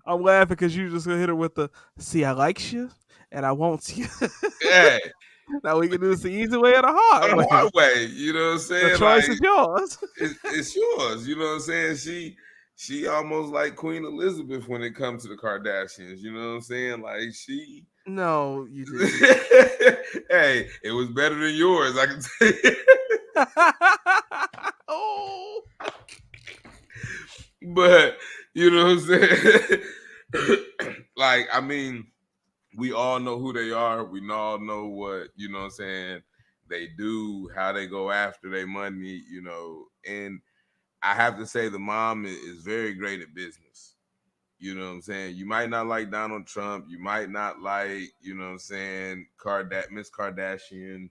I'm laughing because you just gonna hit her with the "See, I likes you and I want you." Yeah, Now we can do this the easy way or the hard on the hard way. way. You know what I'm The saying? choice Like is yours. it's yours. You know what I'm saying? She almost like Queen Elizabeth when it comes to the Kardashians. You know what I'm saying? Like she. No, you didn't. Hey, it was better than yours. I can tell you. Oh, But you know what I'm saying? Like, I mean, we all know who they are. We all know what, what I'm saying, they do, how they go after their money, and I have to say the mom is very great at business. You know what I'm saying? You might not like Donald Trump. You might not like, what I'm saying, Miss Kardashian.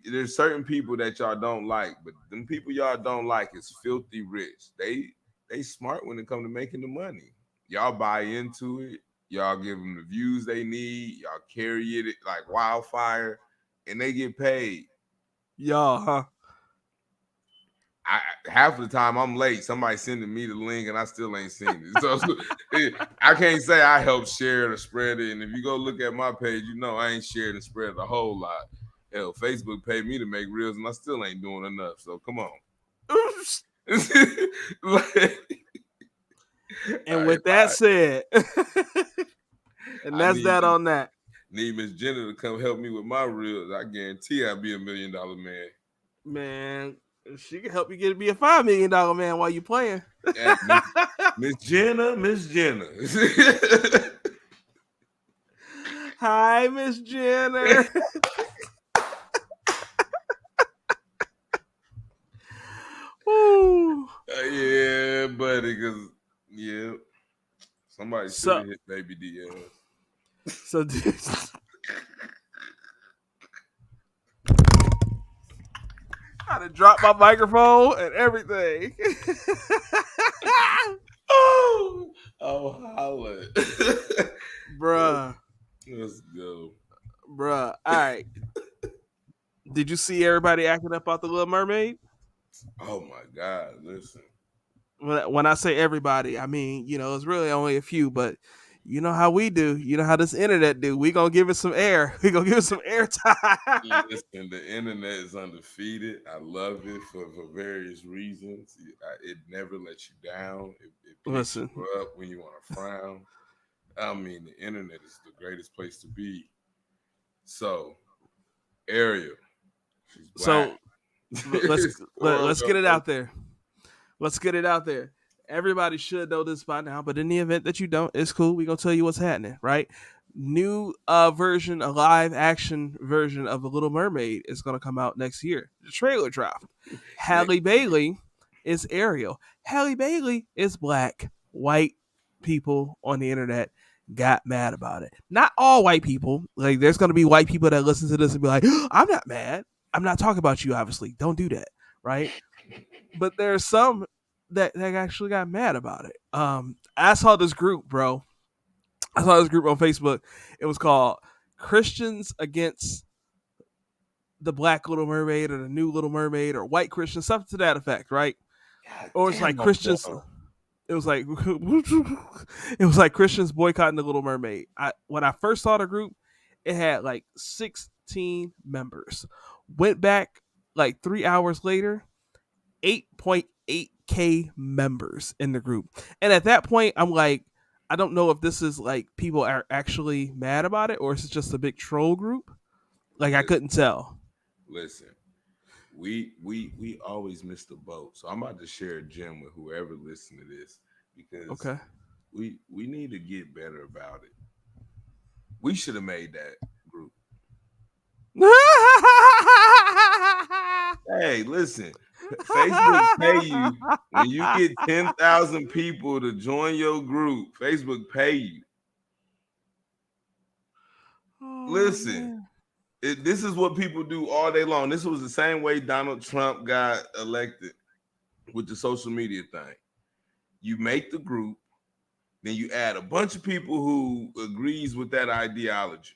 There's certain people that y'all don't like, but them people y'all don't like is filthy rich. They smart when it come to making the money. Y'all buy into it. Y'all give them the views they need. Y'all carry it like wildfire, and they get paid. y'all, huh? I half of the time I'm late. Somebody sending me the link and I still ain't seen it. So I can't say I helped share it or spread it. And if you go look at my page, I ain't shared and spread a whole lot. Hell, Facebook paid me to make reels and I still ain't doing enough. So come on. Like, And with that if said, and I that's that on that. need Miss Jenner to come help me with my reels, I guarantee I'll be $1 million man. Man, she can help you get to be a $5 million man while you playing. Hey, Miss Jenner, Miss Jenner. Hi, Miss Jenner. Woo. Yeah, buddy, because, yeah, somebody should So, have hit Baby DL. so dude, I had to drop my microphone and everything. Oh, holla. Bruh, Let's go. bruh. All right. Did you see everybody acting up about the Little Mermaid? Oh, my God, listen. When I say everybody, I mean, it's really only a few, but you know how we do. You know how this internet do. We gonna give it some air. We gonna give it some airtime. Listen, the internet is undefeated. I love it for various reasons. It never lets you down. It picks Listen, you up when you want to frown. I mean, the internet is the greatest place to be. So, Ariel, she's black. so let's Poor let's get it girl. out there. Let's get it out there. Everybody should know this by now, but in the event that you don't, it's cool. We gonna tell you what's happening, right? New version, a live action version of The Little Mermaid is gonna come out next year. The trailer dropped. Next Halle Bailey is Ariel. Halle Bailey is black. White people on the internet got mad about it. Not all white people. Like, there's gonna be white people that listen to this and be like, I'm not mad. I'm not talking about you, obviously. Don't do that, right? But there's some that actually got mad about it. I saw this group, bro. I saw this group on Facebook. It was called Christians Against the Black Little Mermaid or the New Little Mermaid or White Christians, something to that effect, right? God Or it's like damn, I'm Christians. dumb. It was like it was like Christians boycotting the Little Mermaid. When I first saw the group, it had like 16 members. Went back like 3 hours later, 8.8K members in the group. And at that point, I'm like, I don't know if this is like people are actually mad about it or is it just a big troll group. Like I Listen, couldn't tell. listen. We always miss the boat. So I'm about to share a gem with whoever listens to this because Okay. we need to get better about it. We should have made that group. Hey, listen, Facebook pay you when you get 10,000 people to join your group. Facebook pay you. Oh Listen, man. this is what people do all day long. This was the same way Donald Trump got elected with the social media thing. You make the group, then you add a bunch of people who agrees with that ideology,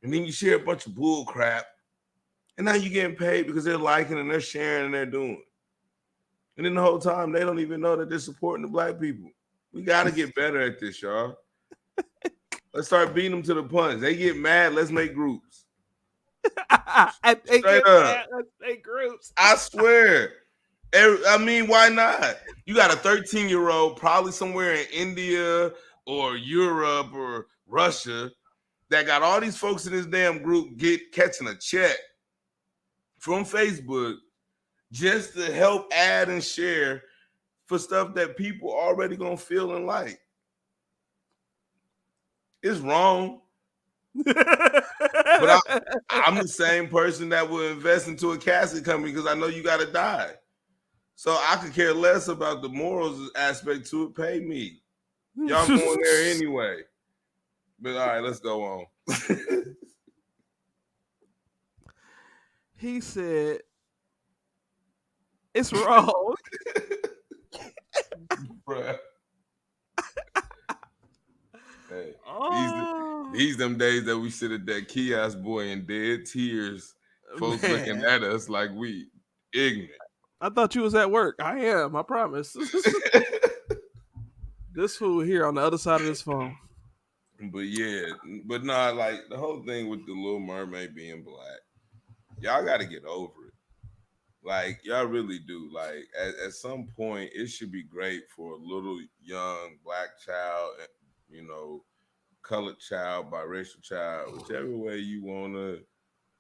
and then you share a bunch of bull crap, and now you're getting paid because they're liking and they're sharing and they're doing. And then the whole time they don't even know that they're supporting the black people. We got to get better at this, y'all. Let's start beating them to the punch. They get mad. Let's make groups. I think Straight it's up. bad. Let's make groups. I swear. I mean, why not? You got a 13-year-old, probably somewhere in India or Europe or Russia, that got all these folks in this damn group catching a check from Facebook just to help add and share for stuff that people already gonna feel and like. It's wrong, but I'm the same person that would invest into a casket company because I know you gotta die. So I could care less about the morals aspect to it. Pay me. Y'all going there anyway. But all right, let's go on. He said it's wrong. Bruh. Hey, Oh these them days that we sit at that kiosk boy in dead tears, folks looking man. at us like we ignorant. I thought you was at work. I am, I promise. This fool here on the other side of this phone. But yeah, but nah, like the whole thing with the Little Mermaid being black, y'all got to get over it. Like y'all really do. Like at some point, it should be great for a little young black child, you know, colored child, biracial child, whichever way you want to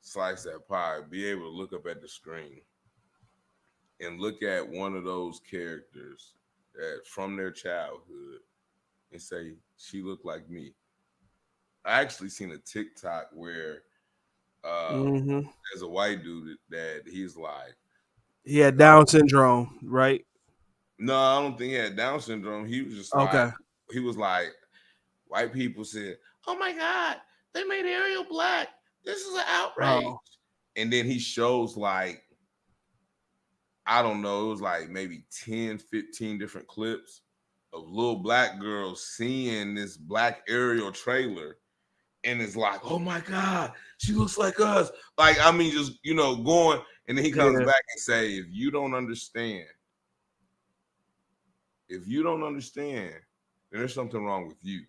slice that pie, be able to look up at the screen and look at one of those characters that from their childhood and say, she looked like me. I actually seen a TikTok where Mm-hmm. there's a white dude that he's like, He had Down syndrome, right? no, I don't think he had Down syndrome. He was just like, Okay. he was like, white people said, "Oh my God, they made Ariel black. This is an outrage." Oh, And then he shows like, I don't know, it was like maybe 10, 15 different clips of little black girls seeing this black Ariel trailer. And it's like, oh my God, she looks like us. Like, I mean, just, going. And then he comes yeah, back and say, if you don't understand, then there's something wrong with you.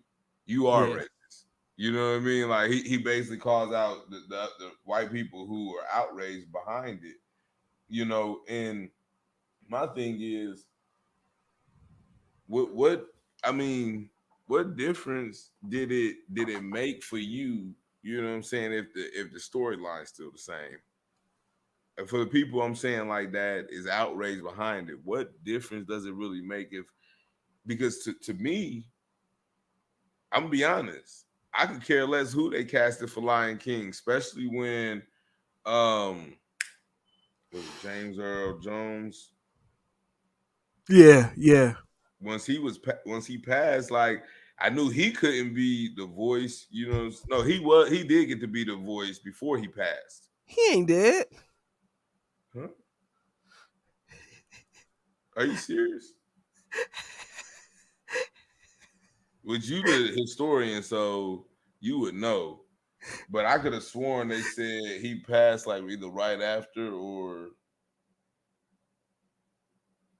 You are yeah. racist. You know what I mean? Like he basically calls out the white people who are outraged behind it. And my thing is, what I mean, what difference did it make for you? You know what I'm saying? If the storyline's still the same. And for the people I'm saying like that is outraged behind it, what difference does it really make because to me, I'm gonna be honest, I could care less who they casted for Lion King, especially when was it James Earl Jones? Yeah, yeah. Once he passed, like I knew he couldn't be the voice. No, he did get to be the voice before he passed. He ain't dead. Huh? Are you serious? Would you the historian, so you would know. But I could have sworn they said he passed like either right after or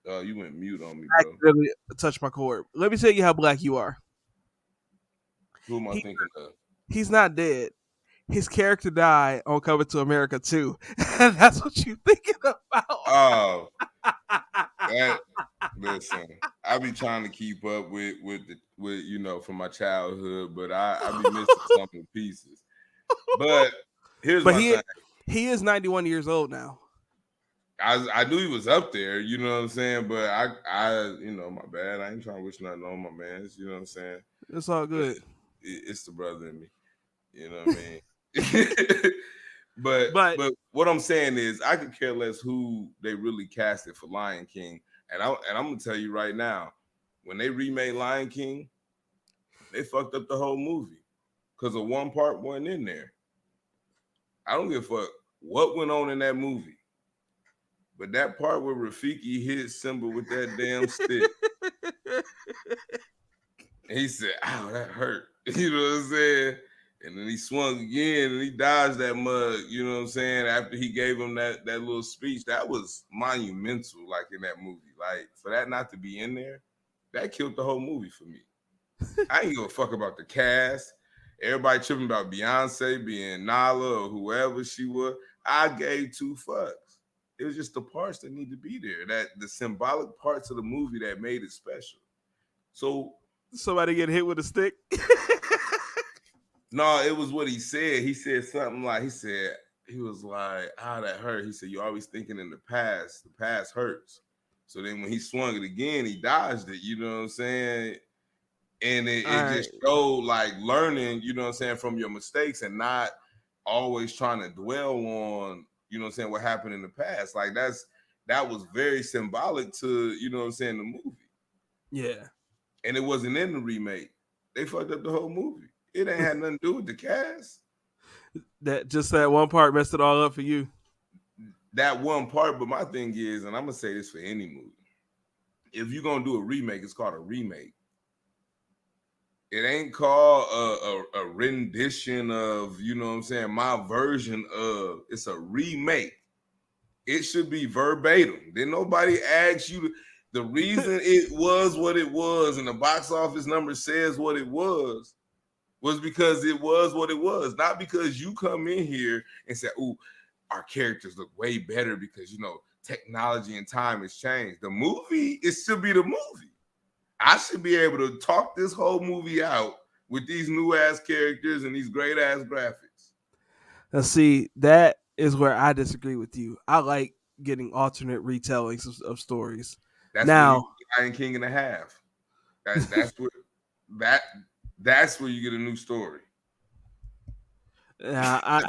You went mute on me, I bro. accidentally touched my cord. Let me tell you how black you are. Who am I He thinking of? he's not dead. His character died on Coming to America too. And that's what you thinking about. Oh, that listen. I be trying to keep up with from my childhood, but I be missing some of the pieces. But here's But my thing. he is 91 years old now. I knew he was up there, you know what I'm saying, but my bad. I ain't trying to wish nothing on my man. You know what I'm saying? It's all But good. it's the brother in me. You know what I mean? but But but what I'm saying is I could care less who they really casted for Lion King. And I'm gonna tell you right now, when they remade Lion King, they fucked up the whole movie because of one part wasn't in there. I don't give a fuck what went on in that movie. But that part where Rafiki hit Simba with that damn stick, and he said, "Ow, that hurt." You know what I'm saying? And then he swung again and he dodged that mug, you know what I'm saying? After he gave him that little speech, that was monumental, like in that movie. Like, for that not to be in there, that killed the whole movie for me. I ain't give a fuck about the cast. Everybody tripping about Beyonce being Nala or whoever she was. I gave two fucks. It was just the parts that need to be there. That the symbolic parts of the movie that made it special. So somebody get hit with a stick. no, it was what he said. He said something like he was like, that hurt. He said, you're always thinking in the past. The past hurts. So then when he swung it again, he dodged it, you know what I'm saying? And it just showed like learning, you know what I'm saying, from your mistakes and not always trying to dwell on, you know what I'm saying, what happened in the past. Like that was very symbolic to, you know what I'm saying, the movie. Yeah. And it wasn't in the remake. They fucked up the whole movie. It ain't had nothing to do with the cast. That one part messed it all up for you. That one part, but my thing is, and I'm gonna say this for any movie, if you're gonna do a remake, it's called a remake. It ain't called a rendition of, you know what I'm saying, my version of. It's a remake. It should be verbatim. Then nobody asks you the reason it was what it was and the box office number says what it was because it was what it was. Not because you come in here and say, "Ooh, our characters look way better because, you know, technology and time has changed." The movie, it should be the movie. I should be able to talk this whole movie out with these new ass characters and these great ass graphics. Now, see, that is where I disagree with you. I like getting alternate retellings of stories. That's where you Now, get Lion King and a half. That's where you get a new story. I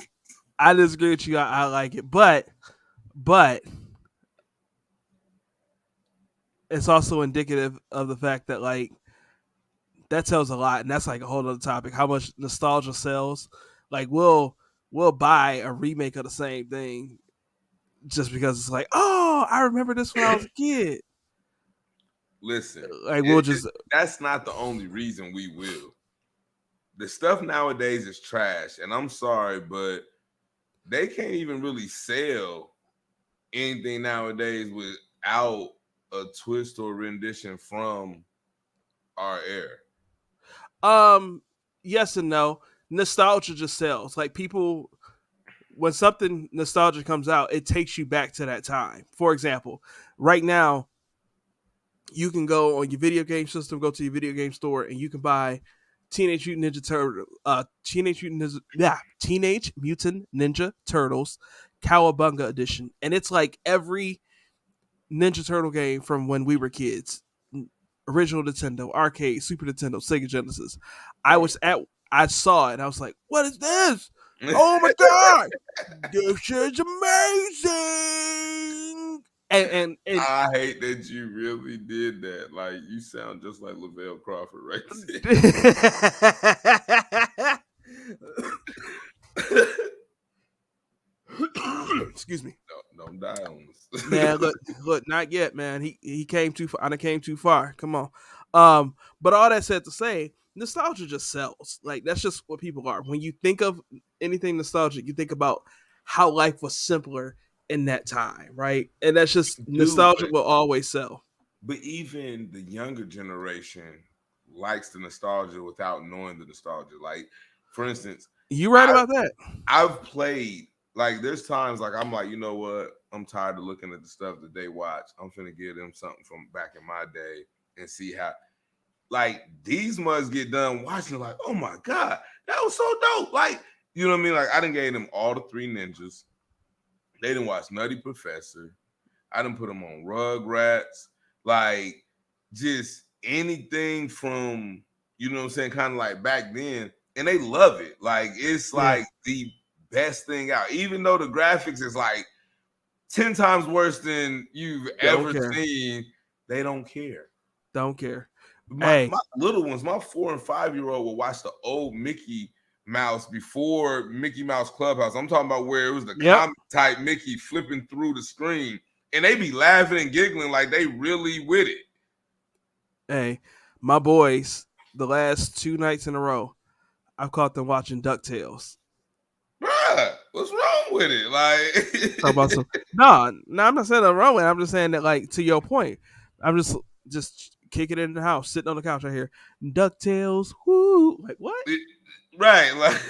disagree with you. I like it, but it's also indicative of the fact that like that tells a lot, and that's like a whole other topic. How much nostalgia sells? Like we'll buy a remake of the same thing just because it's like, oh, I remember this when I was a kid. Listen, like we'll just that's not the only reason we will. The stuff nowadays is trash, and I'm sorry, but they can't even really sell anything nowadays without a twist or rendition from our era. Yes and no. Nostalgia just sells. Like people, when something nostalgia comes out, it takes you back to that time. For example, right now, you can go on your video game system, go to your video game store, and you can buy Teenage Mutant Ninja Turtle, Teenage Mutant Ninja Turtles, Cowabunga edition, and it's like every Ninja Turtle game from when we were kids. Original Nintendo, arcade, Super Nintendo, Sega Genesis. I saw it and I was like, what is this? Oh my god! This is amazing! And I hate that you really did that. Like, you sound just like Lavelle Crawford right there. Excuse me. No, don't die on us. Man, look, not yet, man. He came too far. I came too far. Come on. But all that said to say, nostalgia just sells. Like that's just what people are. When you think of anything nostalgic, you think about how life was simpler in that time, right? And that's just nostalgia will always sell. but even the younger generation likes the nostalgia without knowing the nostalgia. Like, for instance, You right I about that? I've played like there's times like I'm like, you know what? I'm tired of looking at the stuff that they watch. I'm finna give them something from back in my day and see how like these must get done watching like, oh my god, that was so dope. Like, you know what I mean? Like I done gave them all the three ninjas. They didn't watch Nutty Professor. I done put them on Rugrats. Like just anything from, you know what I'm saying, kind of like back then. And they love it. Like it's Yeah. like the best thing out. Even though the graphics is like 10 times worse than you've Don't ever care. seen, they don't care. Don't care. My Hey, my little ones, my 4 and 5 year old will watch the old Mickey Mouse before Mickey Mouse Clubhouse. I'm talking about where it was the yep. comic type Mickey flipping through the screen, and they be laughing and giggling like they really with it. Hey, my boys, the last 2 nights in a row, I've caught them watching DuckTales. Bruh, what's wrong with it? Talk about some. Like, No, I'm not saying I'm wrong with it. I'm just saying that, like, to your point, I'm just kicking it in the house, sitting on the couch right here. DuckTales, whoo! Like what? right? Like,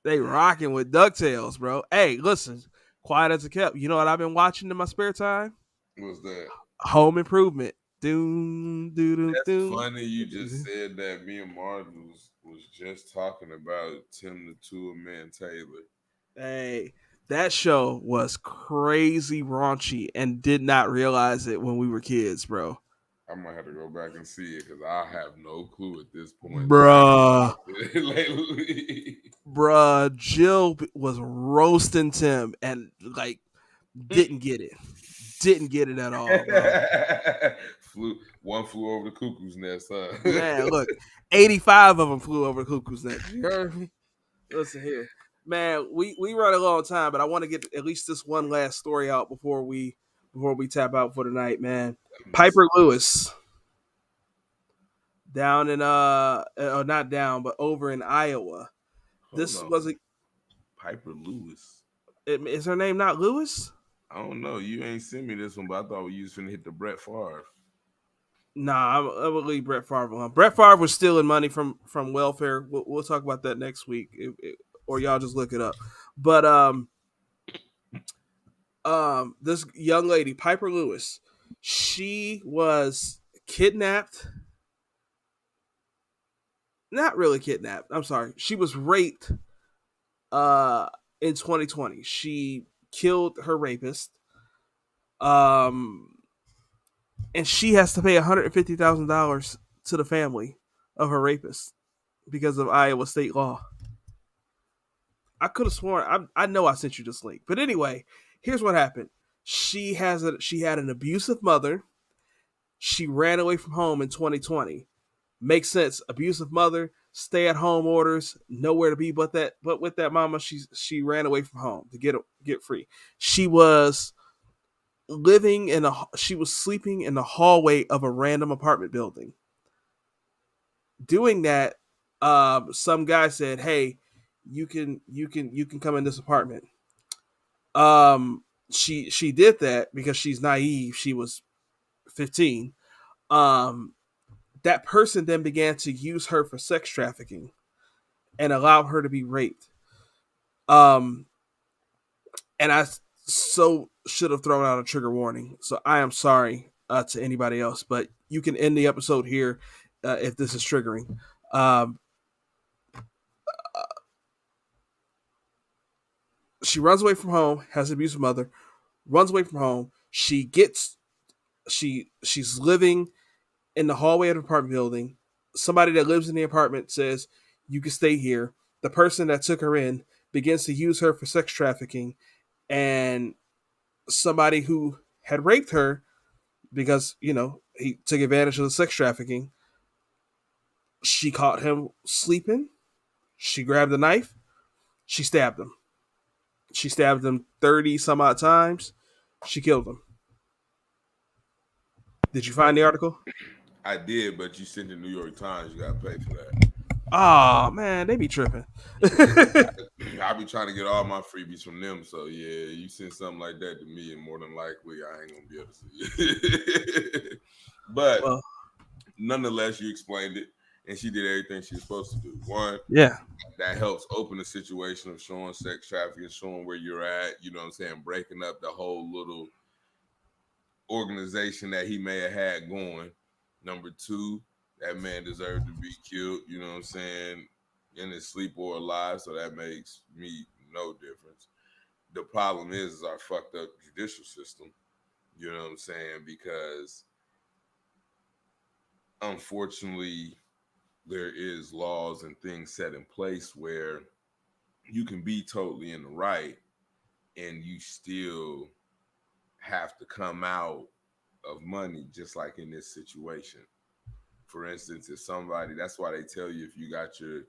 They rocking with DuckTales, bro. Hey, listen, quiet as a kept. You know what I've been watching in my spare time? what's that? Home Improvement. Doom, doo, doo, That's doom. funny. You just said that. Me and Martin was just talking about Tim the Tool Man Taylor. Hey, that show was crazy raunchy and did not realize it when we were kids, bro. I might have to go back and see it because I have no clue at this point that I haven't Bruh. watched it lately. Bruh, Jill was roasting Tim and like didn't get it. Didn't get it at all, bro. Flew over the cuckoo's nest, huh? Man, look, 85 of them flew over Cuckoo's Nest. You heard me? Listen here. Man, we run a long time, but I want to get at least this one last story out before we tap out for the night, man. Piper Lewis down in not down, but over in Iowa. Hold This on, was a Piper Lewis. is her name not Lewis? I don't know. You ain't sent me this one, but I thought you was finna hit the Brett Favre. Nah, I would leave Brett Favre alone. Brett Favre was stealing money from welfare. We'll talk about that next week, or y'all just look it up. But this young lady, Piper Lewis, she was kidnapped. Not really kidnapped. I'm sorry. She was raped. In 2020, she killed her rapist. Um, and she has to pay $150,000 to the family of her rapist because of Iowa state law. I could have sworn I know I sent you this link, but anyway, here's what happened. She had an abusive mother. She ran away from home in 2020. Makes sense. Abusive mother, stay at home orders, nowhere to be but with that mama. She ran away from home to get free. She was she was sleeping in the hallway of a random apartment building. Doing that, some guy said, "Hey, you can come in this apartment." She did that because she's naive. She was 15. Um, that person then began to use her for sex trafficking and allow her to be raped. Um, and I so should have thrown out a trigger warning. So I am sorry to anybody else, but you can end the episode here if this is triggering. Um, she runs away from home, has an abusive mother, runs away from home. She's living in the hallway of the apartment building. Somebody that lives in the apartment says, "You can stay here." The person that took her in begins to use her for sex trafficking, and somebody who had raped her because, he took advantage of the sex trafficking, she caught him sleeping. She grabbed a knife. She stabbed him. She stabbed him 30 some odd times. She killed him. Did you find the article? I did, but you sent the New York Times. You got to pay for that. Oh man, they be tripping. I be trying to get all my freebies from them. So yeah, you send something like that to me, and more than likely I ain't gonna be able to see it. But Well, nonetheless, you explained it, and she did everything she was supposed to do. One, yeah, that helps open the situation of showing sex trafficking, showing where you're at. You know what I'm saying? Breaking up the whole little organization that he may have had going. Number two, that man deserved to be killed. You know what I'm saying? In his sleep or alive. So that makes me no difference. The problem is our fucked up judicial system. You know what I'm saying? Because unfortunately, there is laws and things set in place where you can be totally in the right and you still have to come out of money, just like in this situation. For instance, if somebody, that's why they tell you if you got your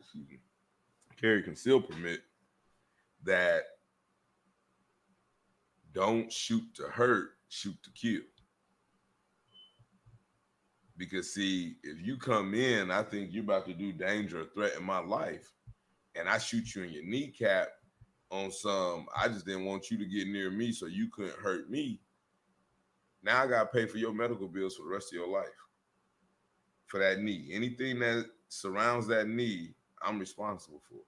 excuse me, carry conceal permit, that don't shoot to hurt, shoot to kill. Because see, if you come in, I think you're about to do danger or threaten my life, and I shoot you in your kneecap on some, I just didn't want you to get near me so you couldn't hurt me. Now I gotta pay for your medical bills for the rest of your life for that knee. Anything that surrounds that knee, I'm responsible for.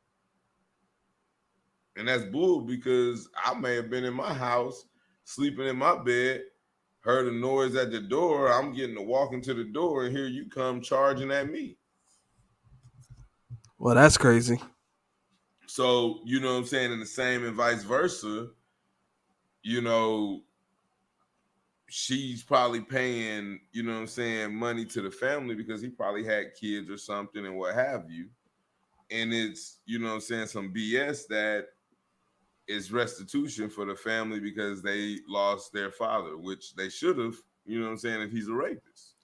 And that's bull because I may have been in my house, sleeping in my bed, heard a noise at the door. I'm getting to walk into the door, and here you come charging at me. well, that's crazy. So, you know what I'm saying? And the same and vice versa, you know, she's probably paying, you know what I'm saying, money to the family because he probably had kids or something and what have you. And it's, you know what I'm saying, some BS that is restitution for the family because they lost their father, which they should have, you know what I'm saying, if he's a rapist.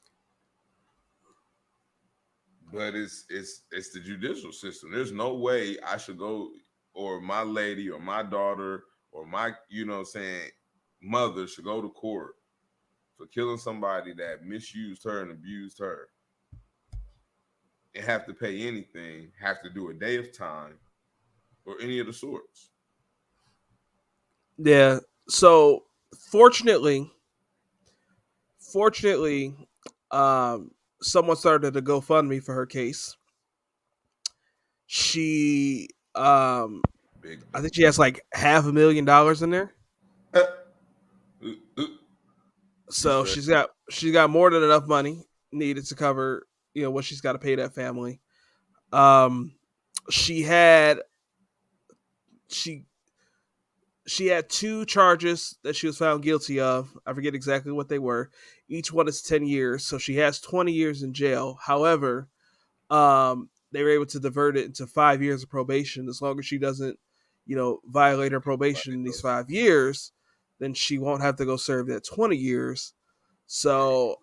But it's the judicial system. There's no way I should go, or my lady or my daughter or my, you know what I'm saying, mother should go to court for killing somebody that misused her and abused her and have to pay anything, have to do a day of time or any of the sorts. Yeah. So fortunately, fortunately, um, someone started a GoFundMe for her case. She, Big I think dope. she has like $500,000 in there. She So straight. she's got more than enough money needed to cover what she's got to pay that family. Um, she had she she had two charges that she was found guilty of. I forget exactly what they were. Each one is 10 years, so she has 20 years in jail. However, they were able to divert it into 5 years of probation. As long as she doesn't, violate her probation in these 5 years, then she won't have to go serve that 20 years. So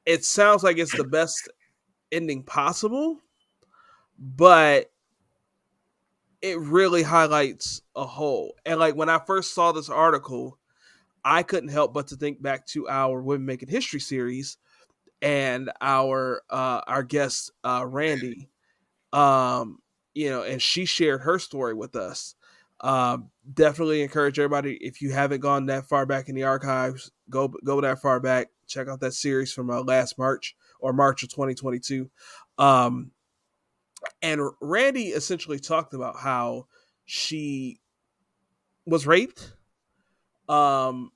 it sounds like it's the best ending possible, but it really highlights a hole. And like when I first saw this article, I couldn't help but to think back to our Women Making History series and our guest Randy. And she shared her story with us. Definitely encourage everybody, if you haven't gone that far back in the archives, go that far back. Check out that series from last March or March of 2022. Um, and Randy essentially talked about how she was raped. Um,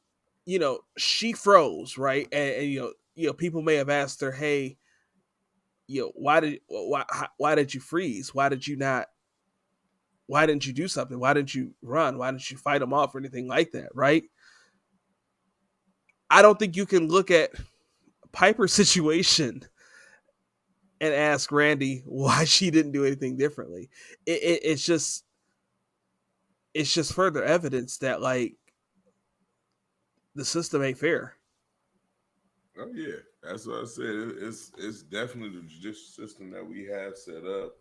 she froze, right? And people may have asked her, "Hey, why did you freeze? Why didn't you do something? Why didn't you run? Why didn't you fight them off or anything like that?" Right? I don't think you can look at Piper's situation and ask Randy why she didn't do anything differently. It's just further evidence that like the system ain't fair. Oh yeah, that's what I said. It's definitely the judicial system that we have set up,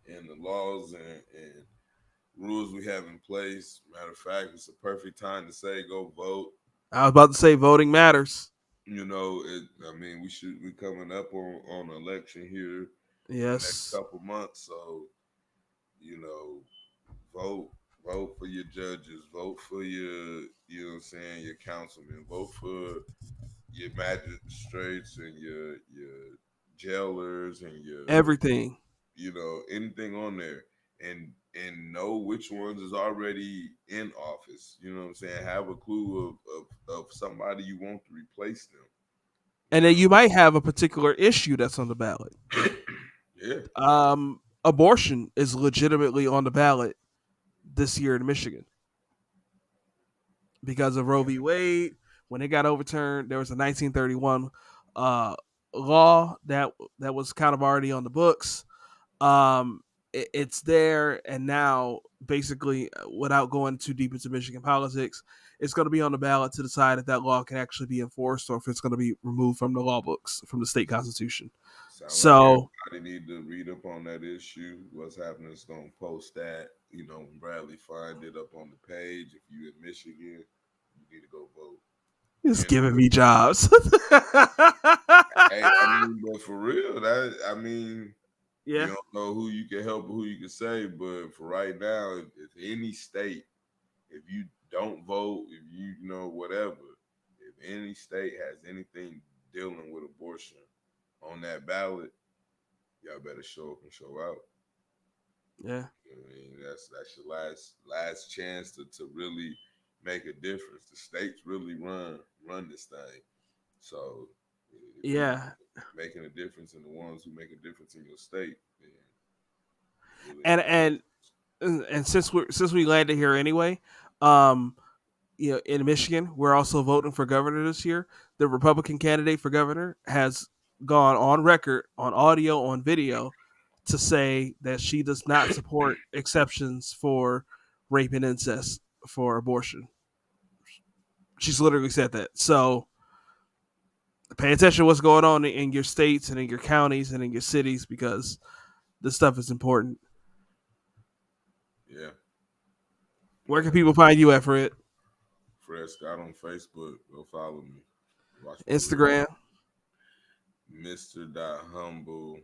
and the laws and rules we have in place. Matter of fact, it's a perfect time to say go vote. I was about to say voting matters. You know, I mean, we should be coming up on an election here. in the next Yes. couple months. So, you know, vote vote for your judges, vote for your, you know what I'm saying, your councilmen, vote for your magistrates and your jailers and your, Everything. you know, anything on there, and know which ones is already in office. You know what I'm saying? Have a clue of somebody you want to replace them. And You then know? you might have a particular issue that's on the ballot. Yeah. Abortion is legitimately on the ballot this year in Michigan because of Roe v. Wade. When it got overturned, there was a 1931 uh, law that was kind of already on the books. It's there, and now basically, without going too deep into Michigan politics, it's going to be on the ballot to decide if that law can actually be enforced or if it's going to be removed from the law books from the state constitution. Sound like So everybody need to read up on that issue. What's happening is gonna post that. You know, when Bradley find it up on the page. If you in Michigan, you need to go vote. it's And giving me jobs. hey, I mean, but for real, that I mean, you Yeah, don't know who you can help or who you can save. But for right now, if any state, if you don't vote, if you know whatever, if any state has anything dealing with abortion on that ballot, y'all better show up and show out. yeah, I mean, that's your last chance to really make a difference. The states really run this thing. So if you yeah. making a difference in the ones who make a difference in your state, then really And make a and difference. and since we landed here anyway, um, in Michigan, we're also voting for governor this year. The Republican candidate for governor has gone on record, on audio, on video, to say that she does not support exceptions for rape and incest for abortion. She's literally said that. So pay attention to what's going on in your states and in your counties and in your cities because this stuff is important. Yeah, Where can yeah. people find you at, Fred? Fred Scott on Facebook. Go follow me. Watch my real Instagram. Mr. Humble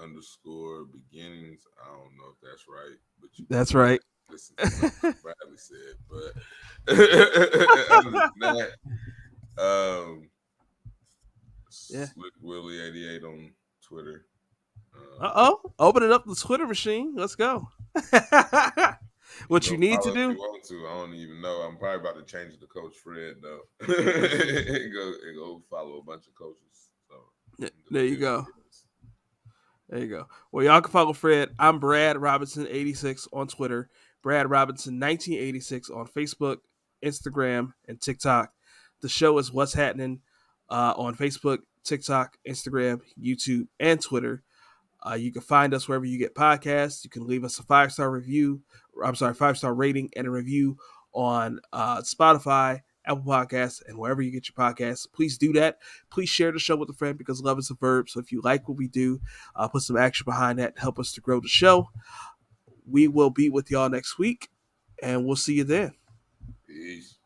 underscore beginnings. I don't know if that's right, but you can That's go right. back and listen to something Bradley said. But other than that, Yeah. Slick Willie 88 on Twitter. Uh Um, oh. Opening up the Twitter machine. Let's go. you can What you go need to follow if you do? want to. I don't even know. I'm probably about to change it to Coach Fred though. and go follow a bunch of coaches. So There you it is what go. it is. There you go. Well, y'all can follow Fred. I'm Brad Robinson 86 on Twitter. Brad Robinson 1986 on Facebook, Instagram, and TikTok. The show is What's Happening on Facebook, TikTok, Instagram, YouTube, and Twitter. You can find us wherever you get podcasts. You can leave us a 5-star review. I'm sorry, 5-star rating and a review on Spotify, Apple Podcasts, and wherever you get your podcasts. Please do that. Please share the show with a friend because love is a verb. So if you like what we do, put some action behind that. Help us to grow the show. We will be with y'all next week, and we'll see you then. Peace.